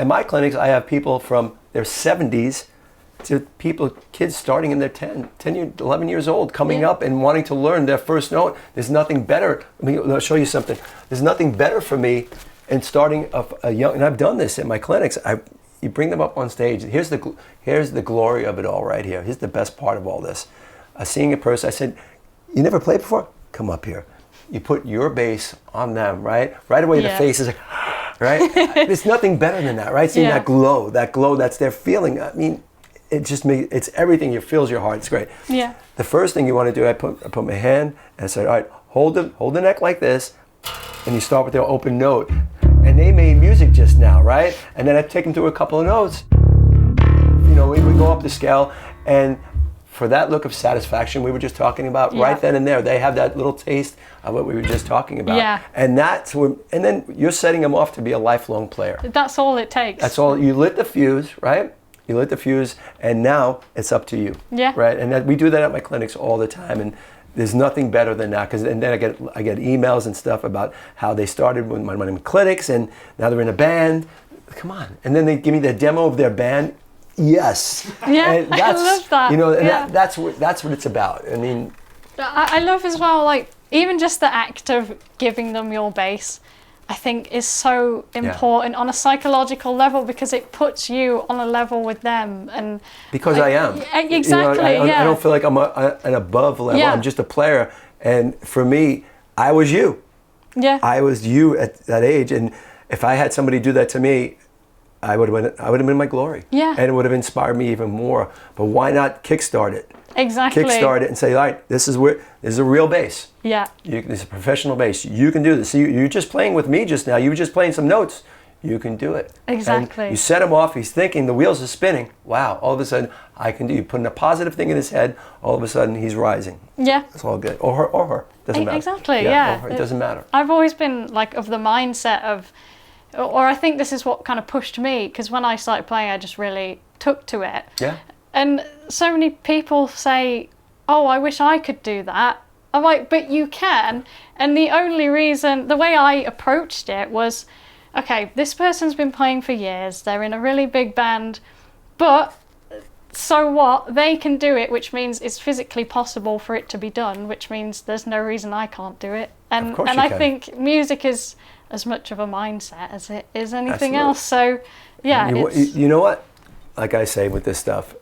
my clinics, I have people from their 70s to kids starting in their 11 years old, coming up and wanting to learn their first note. There's nothing better. I'll show you something. There's nothing better for me in starting a young, and I've done this in my clinics. You bring them up on stage. Here's the glory of it all right here. Here's the best part of all this. Seeing a person, I said, you never played before? Come up here. You put your bass on them, right? Right away the face is like, right? There's nothing better than that, right? Seeing that glow that's their feeling. I mean, it's everything. It fills your heart. It's great. Yeah. The first thing you want to do, I put my hand and I said, all right, hold the neck like this, and you start with the open note. and they made music just now, right? And then I take them through a couple of notes. You know, we would go up the scale, and for that look of satisfaction we were just talking about, right then and there, they have that little taste of what we were just talking about. Yeah. And that's when, and then you're setting them off to be a lifelong player. That's all it takes. That's all. You lit the fuse, right? You lit the fuse, and now it's up to you. Yeah. Right? And we do that at my clinics all the time, and there's nothing better than that, and then I get emails and stuff about how they started with my clinics, and now they're in a band. Come on. And then they give me the demo of their band. Yes. Yeah, and that's, I love that. You know, and that's what it's about. I mean, I love as well, like, even just the act of giving them your bass, I think is so important on a psychological level, because it puts you on a level with them. And because I am. Exactly, you know, I don't feel like I'm an above level. Yeah. I'm just a player. And for me, I was you. Yeah. I was you at that age. And if I had somebody do that to me, I would have been in my glory. Yeah. And it would have inspired me even more. But why not kickstart it? Exactly. Kickstart it and say, all right, this is a real bass. Yeah. This is a professional bass. You can do this. So you're just playing with me just now. You were just playing some notes. You can do it. Exactly. And you set him off. He's thinking, the wheels are spinning. Wow. All of a sudden, I can do. You put in a positive thing in his head. All of a sudden, he's rising. Yeah. It's all good. Or her. Doesn't matter. Exactly. Yeah. Or her. It doesn't matter. I've always been like of the mindset of, or I think this is what kind of pushed me, because when I started playing, I just really took to it. Yeah. And so many people say, oh, I wish I could do that. I'm like, but you can. And the only reason, the way I approached it was, okay, this person's been playing for years, they're in a really big band, but so what? They can do it, which means it's physically possible for it to be done, which means there's no reason I can't do it. And Of course and you I can. think music is as much of a mindset as it is anything Absolutely. else. So yeah, You know what? Like I say with this stuff,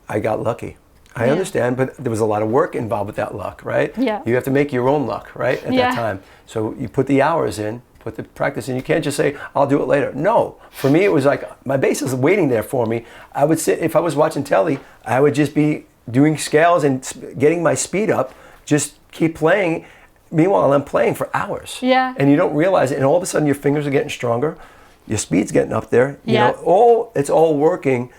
I got lucky. I understand, but there was a lot of work involved with that luck, right? Yeah. You have to make your own luck, right? At that time. So you put the hours in, put the practice in. You can't just say, I'll do it later. No. For me, it was like, my bass is waiting there for me. I would sit, if I was watching telly, I would just be doing scales and getting my speed up, just keep playing. Meanwhile, I'm playing for hours. Yeah. And you don't realize it. And all of a sudden, your fingers are getting stronger. Your speed's getting up there. You Yeah. know, it's all working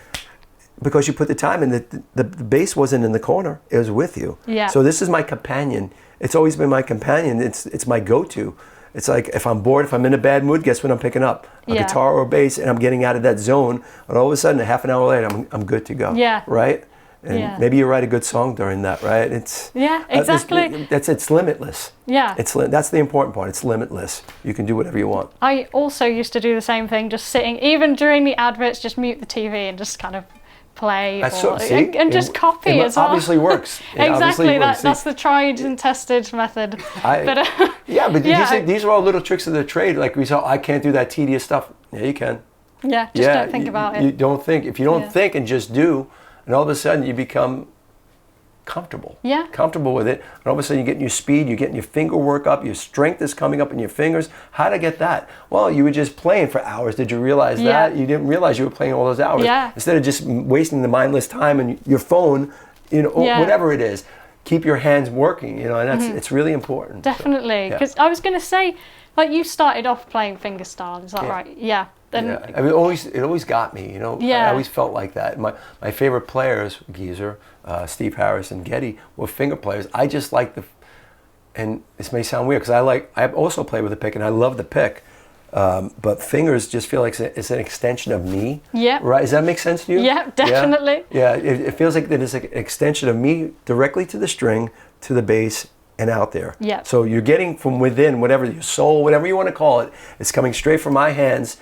because you put the time in. The bass wasn't in the corner. It was with you. Yeah. So this is my companion. It's always been my companion. It's my go-to. It's like if I'm bored, if I'm in a bad mood, guess what I'm picking up? A guitar or a bass, and I'm getting out of that zone. And all of a sudden, a half an hour later, I'm good to go. Yeah. Right? And maybe you write a good song during that, right? It's exactly. It's limitless. Yeah. That's the important part. It's limitless. You can do whatever you want. I also used to do the same thing, just sitting, even during the adverts, just mute the TV and just kind of play and just copy it as well. Obviously works. Exactly, that's the tried and tested method. But these are all little tricks of the trade. Like we saw, I can't do that tedious stuff. Yeah, you can. Yeah, just don't think about it. You don't think. If you don't think and just do, and all of a sudden you become comfortable. Yeah. Comfortable with it. And all of a sudden you're getting your speed, you're getting your finger work up, your strength is coming up in your fingers. How'd I get that? Well, you were just playing for hours. Did you realize that? You didn't realize you were playing all those hours. Yeah. Instead of just wasting the mindless time and your phone, whatever it is, keep your hands working, and that's it's really important. Definitely. Because I was going to say, like, you started off playing fingerstyle, is that right? Yeah. I mean, it always got me, I always felt like that. My favorite players, Geezer, Steve Harris, and Geddy, were finger players. I just like and this may sound weird because I also play with a pick and I love the pick, but fingers just feel like it's an extension of me. Yeah. Right? Does that make sense to you? Yeah, definitely. Yeah. It feels like that it's an extension of me directly to the string, to the bass, and out there. Yeah. So you're getting from within, whatever your soul, whatever you want to call it, it's coming straight from my hands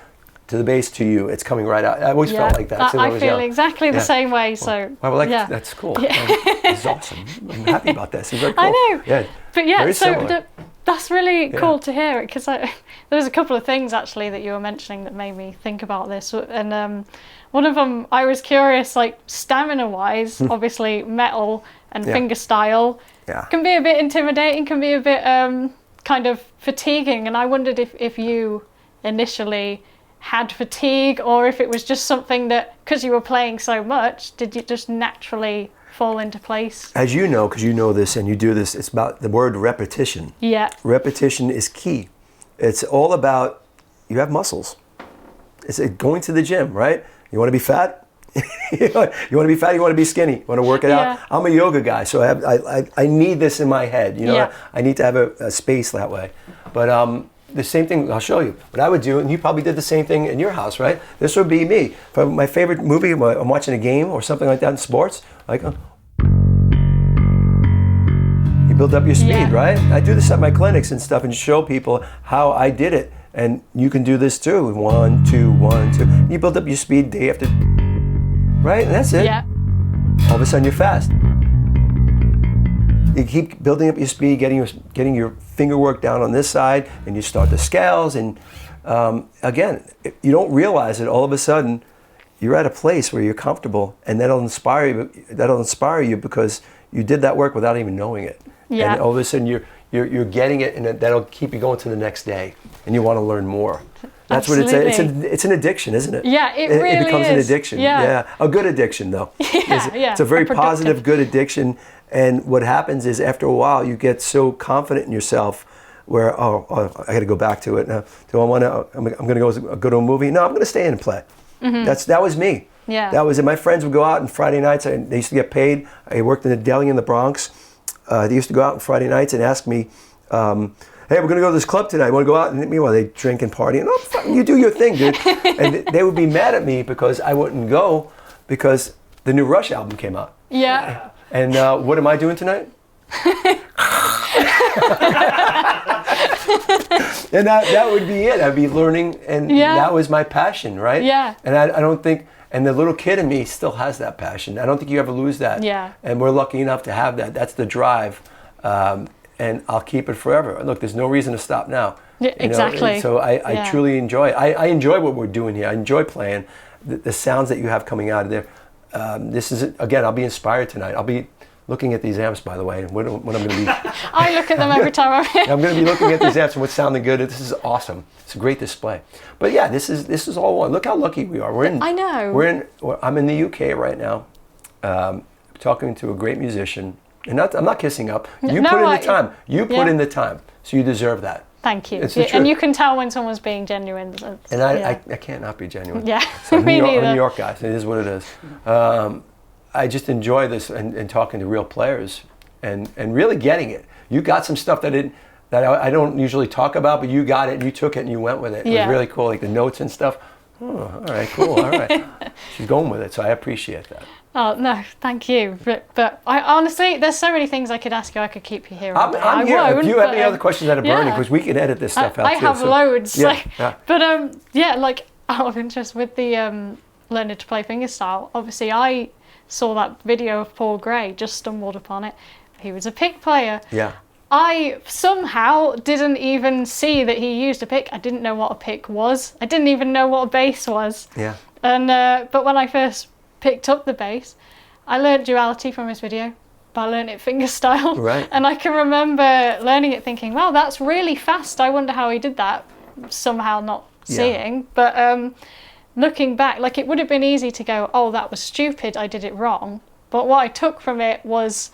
to the bass to you. It's coming right out. I always felt like that. I feel exactly the same way. So that's cool. Yeah. It's awesome. I'm happy about that. It's very cool. I know. Yeah. But yeah, very so similar. that's really cool to hear it, because there was a couple of things actually that you were mentioning that made me think about this, and one of them, I was curious, like stamina wise, obviously metal and fingerstyle can be a bit intimidating, can be a bit kind of fatiguing, and I wondered if you initially had fatigue, or if it was just something that, because you were playing so much, did you just naturally fall into place? As you know, because you know this and you do this, it's about the word repetition. Yeah. Repetition is key. It's all about you have muscles. It's going to the gym, right? You want to be fat? You want to be fat? You want to be skinny? You want to work it out? I'm a yoga guy, so I need this in my head. I need to have a space that way. But the same thing, I'll show you. What I would do, and you probably did the same thing in your house, right? This would be me. For my favorite movie, I'm watching a game or something like that in sports, like you build up your speed, right? I do this at my clinics and stuff and show people how I did it. And you can do this too. 1, 2, 1, 2. You build up your speed day after, right? And that's it. Yeah. All of a sudden you're fast. You keep building up your speed, getting your finger work down on this side, and you start the scales. And again, you don't realize it. All of a sudden, you're at a place where you're comfortable, and that'll inspire you. That'll inspire you because you did that work without even knowing it. Yeah. And all of a sudden, you're getting it, and that'll keep you going to the next day, and you want to learn more. That's Absolutely. what it's an addiction, isn't it? Yeah, it really becomes is. an addiction. Yeah. A good addiction though. It's a very positive, good addiction. And what happens is after a while you get so confident in yourself where I got to go back to it now. I'm going to go to a movie. No, I'm going to stay in and play. That was me. Yeah. That was it. My friends would go out on Friday nights. They used to get paid. I worked in a deli in the Bronx. They used to go out on Friday nights and ask me, hey, we're going to go to this club tonight. Want to go out? And meanwhile, they drink and party. And you do your thing, dude. And they would be mad at me because I wouldn't go because the new Rush album came out. Yeah. And what am I doing tonight? And that would be it. I'd be learning, and that was my passion, right? Yeah. And I don't think, and the little kid in me still has that passion. I don't think you ever lose that. Yeah. And we're lucky enough to have that. That's the drive. And I'll keep it forever. Look, there's no reason to stop now. Yeah, exactly. So I truly enjoy it. I enjoy what we're doing here. I enjoy playing the sounds that you have coming out of there. This is, again, I'll be inspired tonight. I'll be looking at these amps, by the way, and what I'm going to be... I look at them every time I'm here. I'm going to be looking at these amps and what's sounding good. This is awesome. It's a great display. But yeah, this is all one. Look how lucky we are. I know. I'm in the UK right now, talking to a great musician. And I'm not kissing up. You put in the time. You put in the time. So you deserve that. Thank you. And you can tell when someone's being genuine. And I can't not be genuine. Yeah, So me neither. I'm a New York guy. So it is what it is. I just enjoy this and talking to real players and really getting it. You got some stuff that I don't usually talk about, but you got it and you took it and you went with it. It was really cool, like the notes and stuff. Oh, all right, cool, all right. She's going with it, so I appreciate that. Oh, no, thank you. But I honestly, there's so many things I could ask you. I could keep you here all day. I'm here. Won't, if you have any other questions that are burning, because we can edit this stuff out I too. have loads. Yeah. But like out of interest with the learning to play fingerstyle, obviously I saw that video of Paul Gray, just stumbled upon it. He was a pick player. Yeah. I somehow didn't even see that he used a pick. I didn't know what a pick was. I didn't even know what a bass was. Yeah. And but when I first picked up the bass, I learned duality from his video, but I learned it fingerstyle. Right. And I can remember learning it thinking, wow, that's really fast. I wonder how he did that. Somehow not seeing. But looking back, like it would have been easy to go, oh, that was stupid, I did it wrong. But what I took from it was,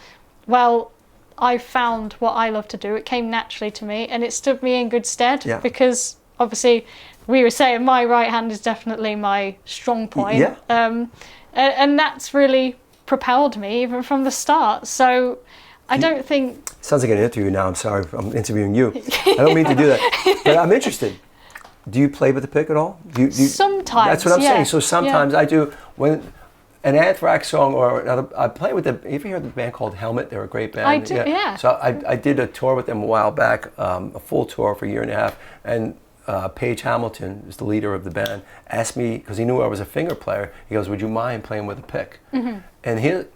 well, I found what I love to do. It came naturally to me and it stood me in good stead because obviously we were saying my right hand is definitely my strong point. Yeah. And that's really propelled me even from the start. So I don't think... Sounds like an interview now. I'm sorry. I'm interviewing you. I don't mean to do that. But I'm interested. Do you play with the pick at all? Sometimes, that's what I'm saying. So sometimes I do. When an Anthrax song or another, I play with the. You ever hear the band called Helmet? They're a great band. I do, yeah. So I did a tour with them a while back, a full tour for a year and a half, and Page Hamilton is the leader of the band. Asked me because he knew I was a finger player. He goes, "Would you mind playing with a pick?" Mm-hmm. And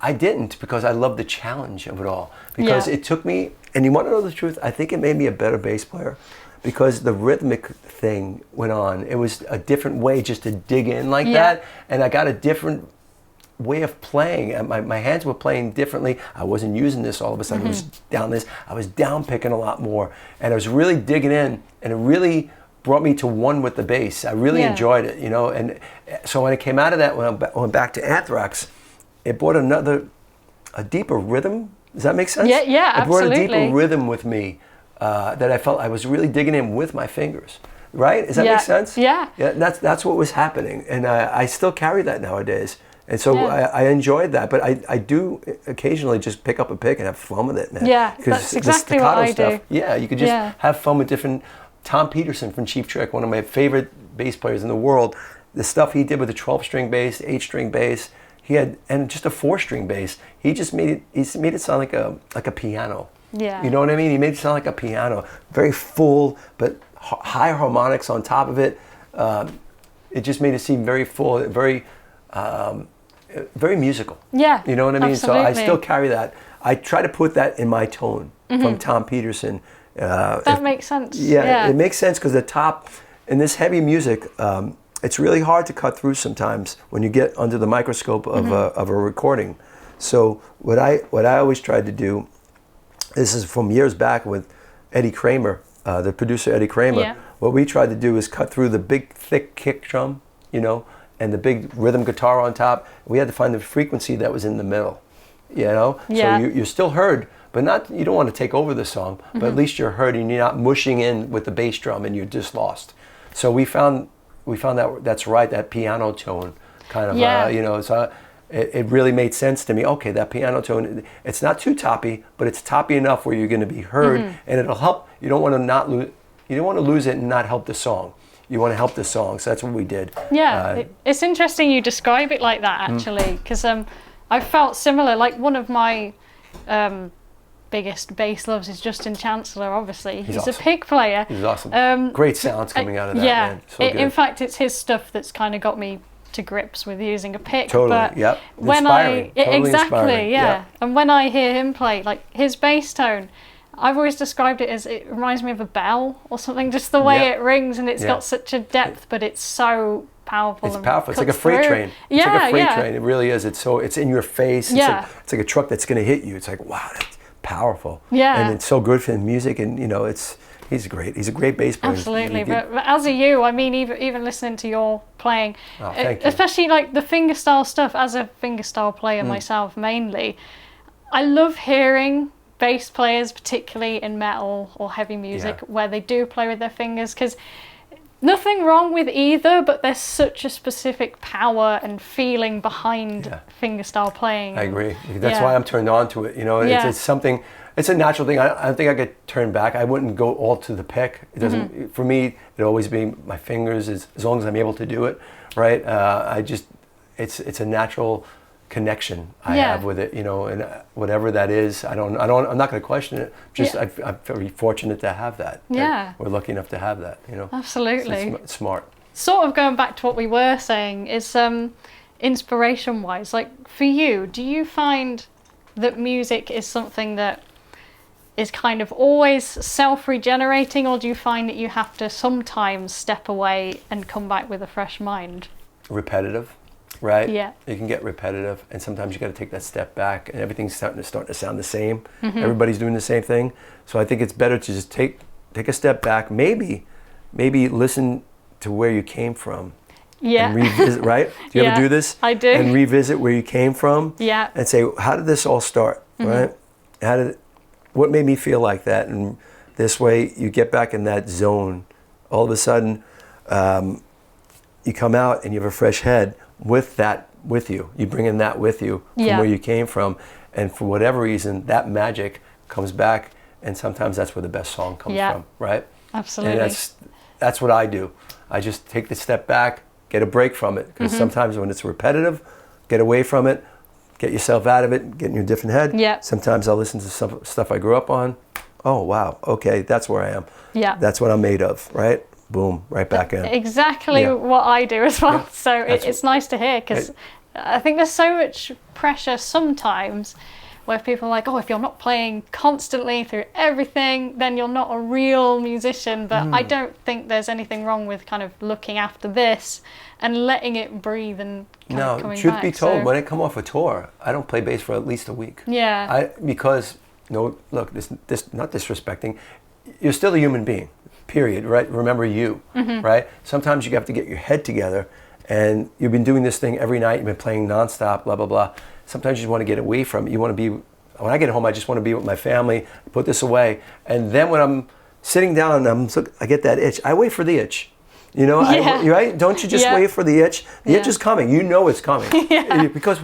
I didn't because I loved the challenge of it all. Because it took me. And you want to know the truth? I think it made me a better bass player. Because the rhythmic thing went on. It was a different way just to dig in like that. And I got a different way of playing. And my hands were playing differently. I wasn't using this all of a sudden. It was down this. I was down picking a lot more. And I was really digging in. And it really brought me to one with the bass. I really enjoyed it, And so when I came out of that, when I went back to Anthrax, it brought a deeper rhythm. Does that make sense? Yeah, absolutely. It brought a absolutely. deeper rhythm with me. That I felt I was really digging in with my fingers. right? Does that make sense? Yeah. Yeah, that's what was happening, and I still carry that nowadays. And so I enjoyed that, but I do occasionally just pick up a pick and have fun with it, man. Yeah, that's exactly what I do. Yeah, you could just have fun with different. Tom Peterson from Cheap Trick, one of my favorite bass players in the world. The stuff he did with the 12-string bass, 8-string bass, and just a 4-string bass. He just made it sound like a piano. Yeah. You know what I mean? He made it sound like a piano, very full, but high harmonics on top of it. It just made it seem very full, very musical. Yeah. You know what I mean? Absolutely. So I still carry that. I try to put that in my tone from Tom Peterson. That makes sense. Yeah, it makes sense because the top in this heavy music, it's really hard to cut through sometimes when you get under the microscope of a recording. So what I always tried to do, this is from years back with Eddie Kramer, the producer Eddie Kramer. Yeah. What we tried to do is cut through the big thick kick drum, and the big rhythm guitar on top. We had to find the frequency that was in the middle, So you're still heard, but you don't want to take over the song, but at least you're heard and you're not mushing in with the bass drum and you're just lost. So we found that's right, that piano tone kind of, so it really made sense to me. Okay, that piano tone, it's not too toppy, but it's toppy enough where you're going to be heard, and it'll help. You don't want to lose it and not help the song. You want to help the song, so that's what we did. Yeah, it's interesting you describe it like that, actually, because I felt similar. Like, one of my biggest bass loves is Justin Chancellor, obviously. He's awesome. A pick player. He's awesome. Great sounds coming out of that, man. So good. In fact, it's his stuff that's kind of got me to grips with using a pick. Totally, but yep. When inspiring. Totally exactly, inspiring. yeah. And when I hear him play, like, his bass tone, I've always described it as, it reminds me of a bell or something, just the way it rings, and it's got such a depth, but it's so powerful. It's powerful. It's like a freight train. It's like a freight train. It really is. It's in your face. It's like a truck that's going to hit you. It's like, wow, that's powerful. Yeah. And it's so good for the music, and he's great. He's a great bass player. Absolutely. But as I mean, even listening to your playing, thank you. Especially like the fingerstyle stuff, as a fingerstyle player myself mainly, I love hearing bass players, particularly in metal or heavy music, where they do play with their fingers, because nothing wrong with either, but there's such a specific power and feeling behind fingerstyle playing. I agree. That's why I'm turned on to it. It's something. It's a natural thing. I don't think I could turn back. I wouldn't go all to the pick. It doesn't. For me, it'd always be my fingers as long as I'm able to do it. Right. It's a natural connection I have with it, and whatever that is, I'm not going to question it. I'm very fortunate to have that. Yeah. We're lucky enough to have that, Absolutely. So it's smart. Sort of going back to what we were saying is, inspiration wise, like for you, do you find that music is something that is kind of always self-regenerating, or do you find that you have to sometimes step away and come back with a fresh mind? Repetitive. Right? Yeah. You can get repetitive, and sometimes you got to take that step back, and everything's starting to sound the same. Everybody's doing the same thing. So I think it's better to just take a step back, maybe listen to where you came from. Yeah. And revisit, right? Do you ever do this? I do. And revisit where you came from. Yeah. And say, how did this all start? Right? What made me feel like that? And this way you get back in that zone. All of a sudden, you come out and you have a fresh head with that with you. You bring in that with you from where you came from. And for whatever reason, that magic comes back, and sometimes that's where the best song comes from, right? Absolutely. And that's what I do. I just take the step back, get a break from it, because sometimes when it's repetitive, get away from it, get yourself out of it, get in your different head. Yeah. Sometimes I'll listen to some stuff I grew up on. Oh, wow, okay, that's where I am. Yeah. That's what I'm made of, right? Boom, right back in. Exactly what I do as well. So it's nice to hear, because I think there's so much pressure sometimes where people are like, oh, if you're not playing constantly through everything, then you're not a real musician. But I don't think there's anything wrong with kind of looking after this and letting it breathe and kind of coming back. No, truth be told, when I come off a tour, I don't play bass for at least a week. Yeah. Because, look, this not disrespecting, you're still a human being. Period, right? Remember you, right? Sometimes you have to get your head together, and you've been doing this thing every night, you've been playing nonstop, blah, blah, blah. Sometimes you just want to get away from it. You want to be, when I get home, I just want to be with my family, put this away. And then when I'm sitting down, I get that itch. I wait for the itch. You know, right? Don't you just wait for the itch? The itch is coming. You know it's coming. Because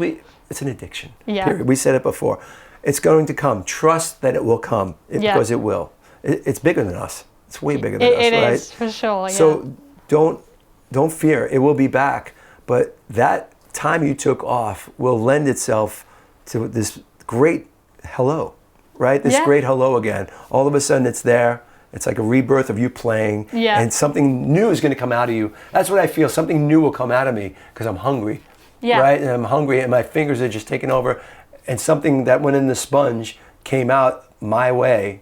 it's an addiction. Yeah. Period. We said it before. It's going to come. Trust that it will come because it will. It's bigger than us. It's way bigger than us, right? It is, for sure. Yeah. So don't fear. It will be back. But that time you took off will lend itself to this great hello, right? This great hello again. All of a sudden it's there. It's like a rebirth of you playing, and something new is going to come out of you. That's what I feel. Something new will come out of me because I'm hungry, right? And I'm hungry, and my fingers are just taking over, and something that went in the sponge came out my way,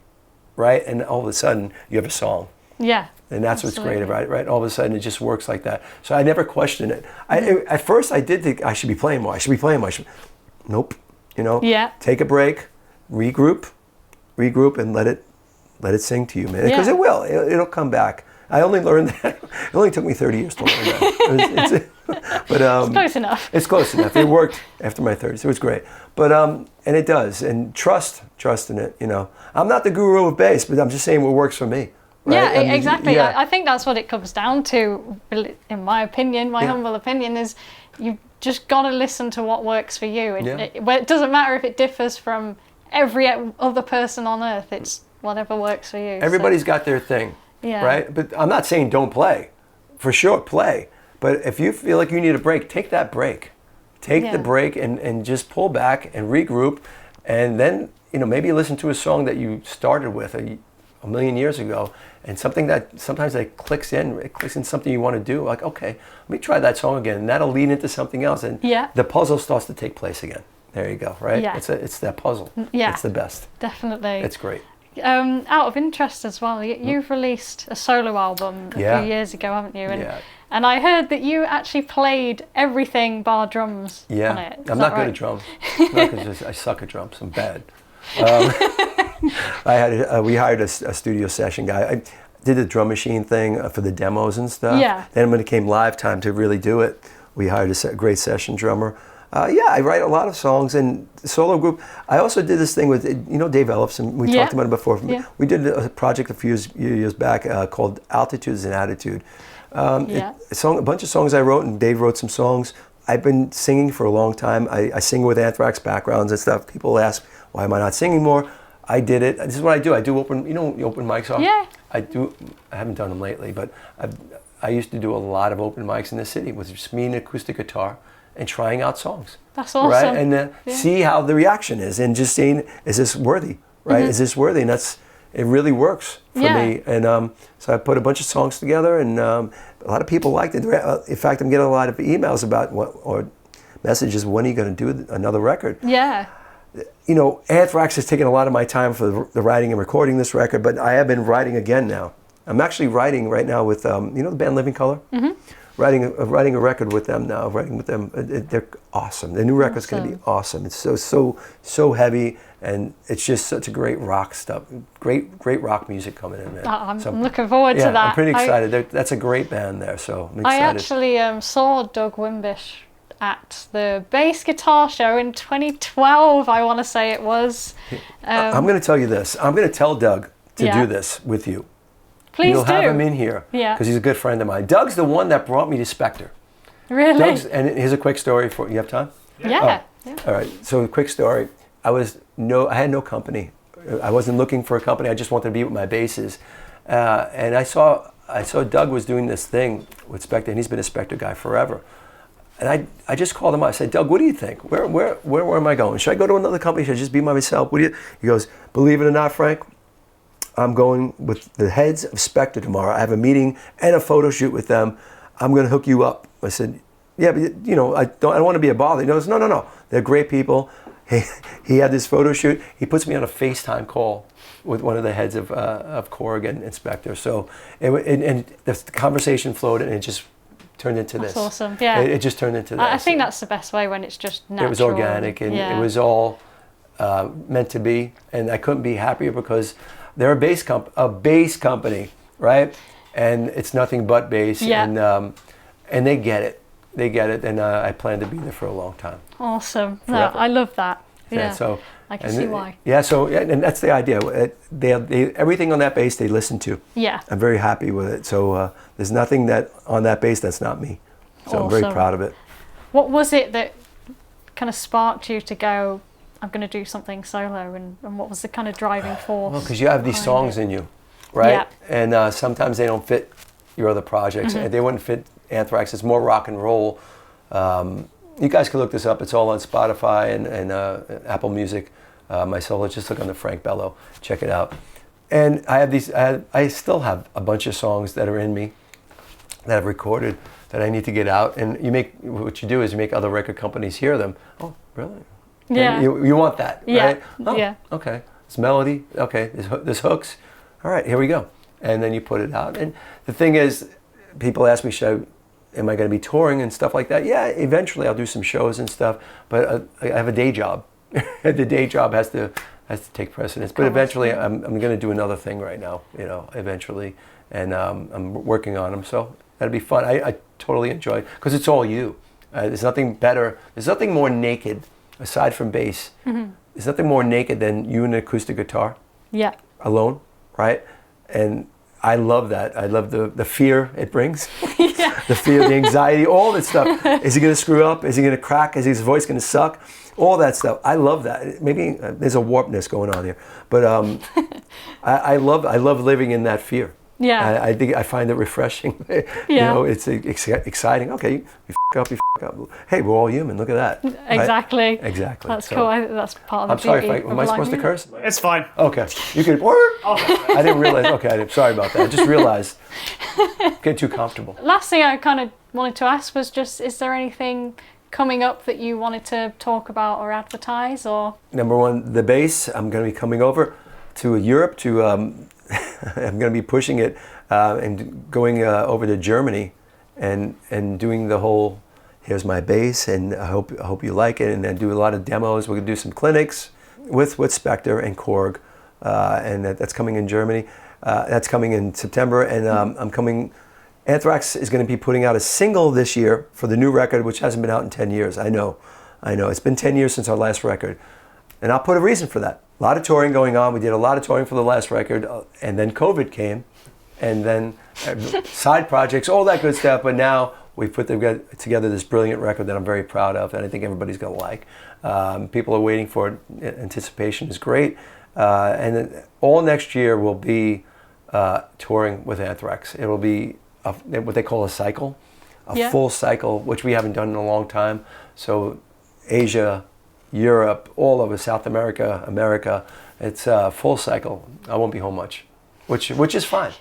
right? And all of a sudden, you have a song. Yeah. And that's what's great about it, right? All of a sudden, it just works like that. So I never questioned it. At first, I did think I should be playing more. Nope. You know. Yeah. Take a break, regroup, and let it sing to you, man. Because it will. It'll come back. I only learned that. It only took me 30 years to learn that. But it's close enough. It's close enough. It worked after my 30s. It was great. But and it does. And trust in it. You know, I'm not the guru of bass, but I'm just saying what works for me. Right? Yeah, exactly. I think that's what it comes down to. In my opinion, my humble opinion is, you just got to listen to what works for you. It doesn't matter if it differs from every other person on earth. It's whatever works for you. Everybody's got their thing, right? But I'm not saying don't play. For sure, play. But if you feel like you need a break, take that break. Take the break and just pull back and regroup. And then, you know, maybe listen to a song that you started with a million years ago, and something that sometimes it clicks in something you want to do. Like, okay, let me try that song again. And that'll lead into something else. And the puzzle starts to take place again. There you go, right? Yeah. It's that puzzle. Yeah. It's the best. Definitely. It's great. Out of interest as well, you've released a solo album a few years ago, haven't you? And I heard that you actually played everything bar drums on it. I'm not good at drums. I suck at drums. I'm bad. We hired a studio session guy. I did the drum machine thing for the demos and stuff. Yeah. Then when it came live time to really do it, we hired a great session drummer. I write a lot of songs and solo group. I also did this thing with, you know, Dave Ellefson. We talked about it before. Yeah. We did a project a few years back called Altitudes and Attitude. A bunch of songs I wrote, and Dave wrote some songs. I've been singing for a long time. I sing with Anthrax backgrounds and stuff. People ask, why am I not singing more? I did it. This is what I do. I do open mics are? Yeah. I haven't done them lately, but I used to do a lot of open mics in the city with just me and acoustic guitar and trying out songs. That's awesome. Right? And see how the reaction is, and just saying, is this worthy? Right? Mm-hmm. Is this worthy? And it really works for me. And so I put a bunch of songs together, and a lot of people liked it. In fact, I'm getting a lot of emails about or messages, when are you going to do another record? Yeah. You know, Anthrax has taken a lot of my time for the writing and recording this record, but I have been writing again now. I'm actually writing right now with, you know, the band Living Colour? Mm-hmm. Writing a record with them now. Writing with them, they're awesome. The new record's going to be awesome. It's so heavy, and it's just such a great rock stuff. Great rock music coming in there. I'm looking forward to that. I'm pretty excited. That's a great band there, so I'm excited. I actually saw Doug Wimbish at the bass guitar show in 2012. I want to say it was. I'm going to tell you this. I'm going to tell Doug to do this with you. Please You'll do. have him in here because he's a good friend of mine. Doug's the one that brought me to Spector. Really? And here's a quick story for you. Have time? Yeah. All right. So a quick story. I had no company. I wasn't looking for a company. I just wanted to be with my basses. And I saw Doug was doing this thing with Spector, and he's been a Spector guy forever. And I just called him up. I said, Doug, what do you think? Where am I going? Should I go to another company? Should I just be by myself? He goes, believe it or not, Frank, I'm going with the heads of Spector tomorrow. I have a meeting and a photo shoot with them. I'm going to hook you up. I said, yeah, but you know, I don't want to be a bother. He goes, no. They're great people. He had this photo shoot. He puts me on a FaceTime call with one of the heads of Korg and Spector. So and the conversation flowed, and it just turned into this. That's awesome. Yeah. It just turned into this. I think that's the best way, when it's just natural. It was organic, and it was all meant to be. And I couldn't be happier because they're a bass company, right? And it's nothing but bass, and they get it. And I plan to be there for a long time. Awesome. No, I love that. Yeah. So I can see why. Yeah. So and that's the idea. They everything on that bass they listen to. Yeah. I'm very happy with it. So there's nothing that on that bass that's not me. So I'm very proud of it. What was it that kind of sparked you to go, I'm going to do something solo, and what was the kind of driving force? Well, because you have these songs in you, right? Yeah. And sometimes they don't fit your other projects. And they wouldn't fit Anthrax. It's more rock and roll. You guys can look this up. It's all on Spotify and Apple Music. My solo, just look under Frank Bello. Check it out. And I have these. I still have a bunch of songs that are in me that I've recorded that I need to get out. And what you do is you make other record companies hear them. Oh, really? Yeah. You want that, right? Oh, yeah. Okay. It's melody. Okay. There's hooks. All right. Here we go. And then you put it out. And the thing is, people ask me, am I going to be touring and stuff like that? Yeah. Eventually, I'll do some shows and stuff. But I have a day job. The day job has to take precedence. But eventually, I'm going to do another thing right now. Eventually, and I'm working on them. So that'll be fun. I totally enjoy it because it's all you. There's nothing better. There's nothing more naked aside from bass. There's nothing more naked than you and an acoustic guitar. Yeah. Alone, right? And I love that. I love the fear it brings. Yeah. The fear, the anxiety, all that stuff. Is he going to screw up? Is he going to crack? Is his voice going to suck? All that stuff. I love that. Maybe there's a warpness going on here, but I love living in that fear. Yeah. I think I find it refreshing. Yeah. It's exciting. Okay, you f*** up, you f*** up. Hey, we're all human. Look at that. Exactly. Right? Exactly. That's cool. That's part of the I'm sorry, beauty. am I supposed to curse? It's fine. Okay. You could. I didn't realize. Okay, sorry about that. I just realized. Get too comfortable. Last thing I kind of wanted to ask was just, is there anything coming up that you wanted to talk about or advertise, or? Number one, the bass. I'm going to be coming over to Europe to. I'm going to be pushing it and going over to Germany and doing the whole. Here's my bass, and I hope you like it. And then do a lot of demos. We're going to do some clinics with Spector and Korg, and that's coming in Germany. That's coming in September, and I'm coming. Anthrax is going to be putting out a single this year for the new record, which hasn't been out in 10 years. I know. It's been 10 years since our last record. And I'll put a reason for that. A lot of touring going on. We did a lot of touring for the last record, and then COVID came, and then side projects, all that good stuff. But now we put together this brilliant record that I'm very proud of, and I think everybody's going to like. People are waiting for it. Anticipation is great. And then all next year will be touring with Anthrax. It will be what they call a cycle, full cycle, which we haven't done in a long time. So Asia, Europe, all over South America, it's a full cycle. I won't be home much, which is fine.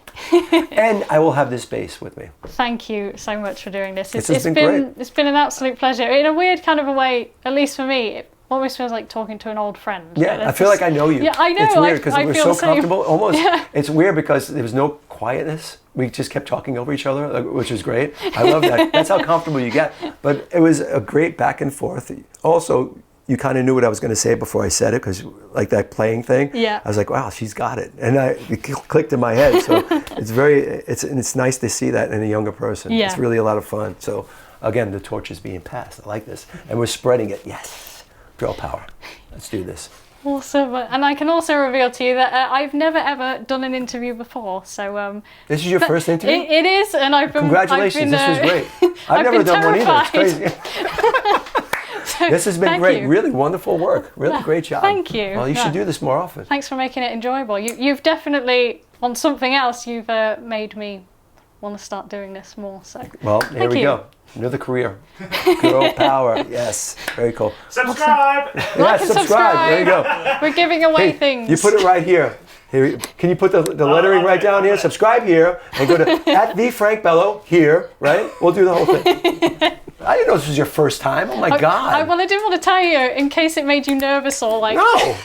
And I will have this bass with me. Thank you so much for doing this. It's been great. It's been an absolute pleasure. In a weird kind of a way, at least for me, it almost feels like talking to an old friend. Yeah, I feel like I know you. Yeah, I know. It's weird because we're so comfortable. Almost, it's weird because there was no quietness. We just kept talking over each other, which is great. I love that. That's how comfortable you get. But it was a great back and forth. Also, you kind of knew what I was going to say before I said it, because like that playing thing. Yeah. I was like, wow, she's got it, and it clicked in my head. So it's nice to see that in a younger person. Yeah. It's really a lot of fun. So again, the torch is being passed. I like this, and we're spreading it. Yes, girl power. Let's do this. Awesome. And I can also reveal to you that I've never ever done an interview before. So this is your first interview? It is, and I've been. Congratulations! This was great. I've never done one either. It's crazy. So, this has been great. Really wonderful work. Really great job. Thank you. Well, you should do this more often. Thanks for making it enjoyable. You've definitely, on something else, you've made me want to start doing this more. So, well, here we go. Another career. Girl power. Yes. Very cool. Subscribe. Awesome. Like and subscribe. There you go. We're giving away things. You put it right here. Here, can you put the lettering right down here? Subscribe here, and go to @TheFrankBello here, right? We'll do the whole thing. I didn't know this was your first time. Oh my God. Well, I didn't want to tell you in case it made you nervous or like. No.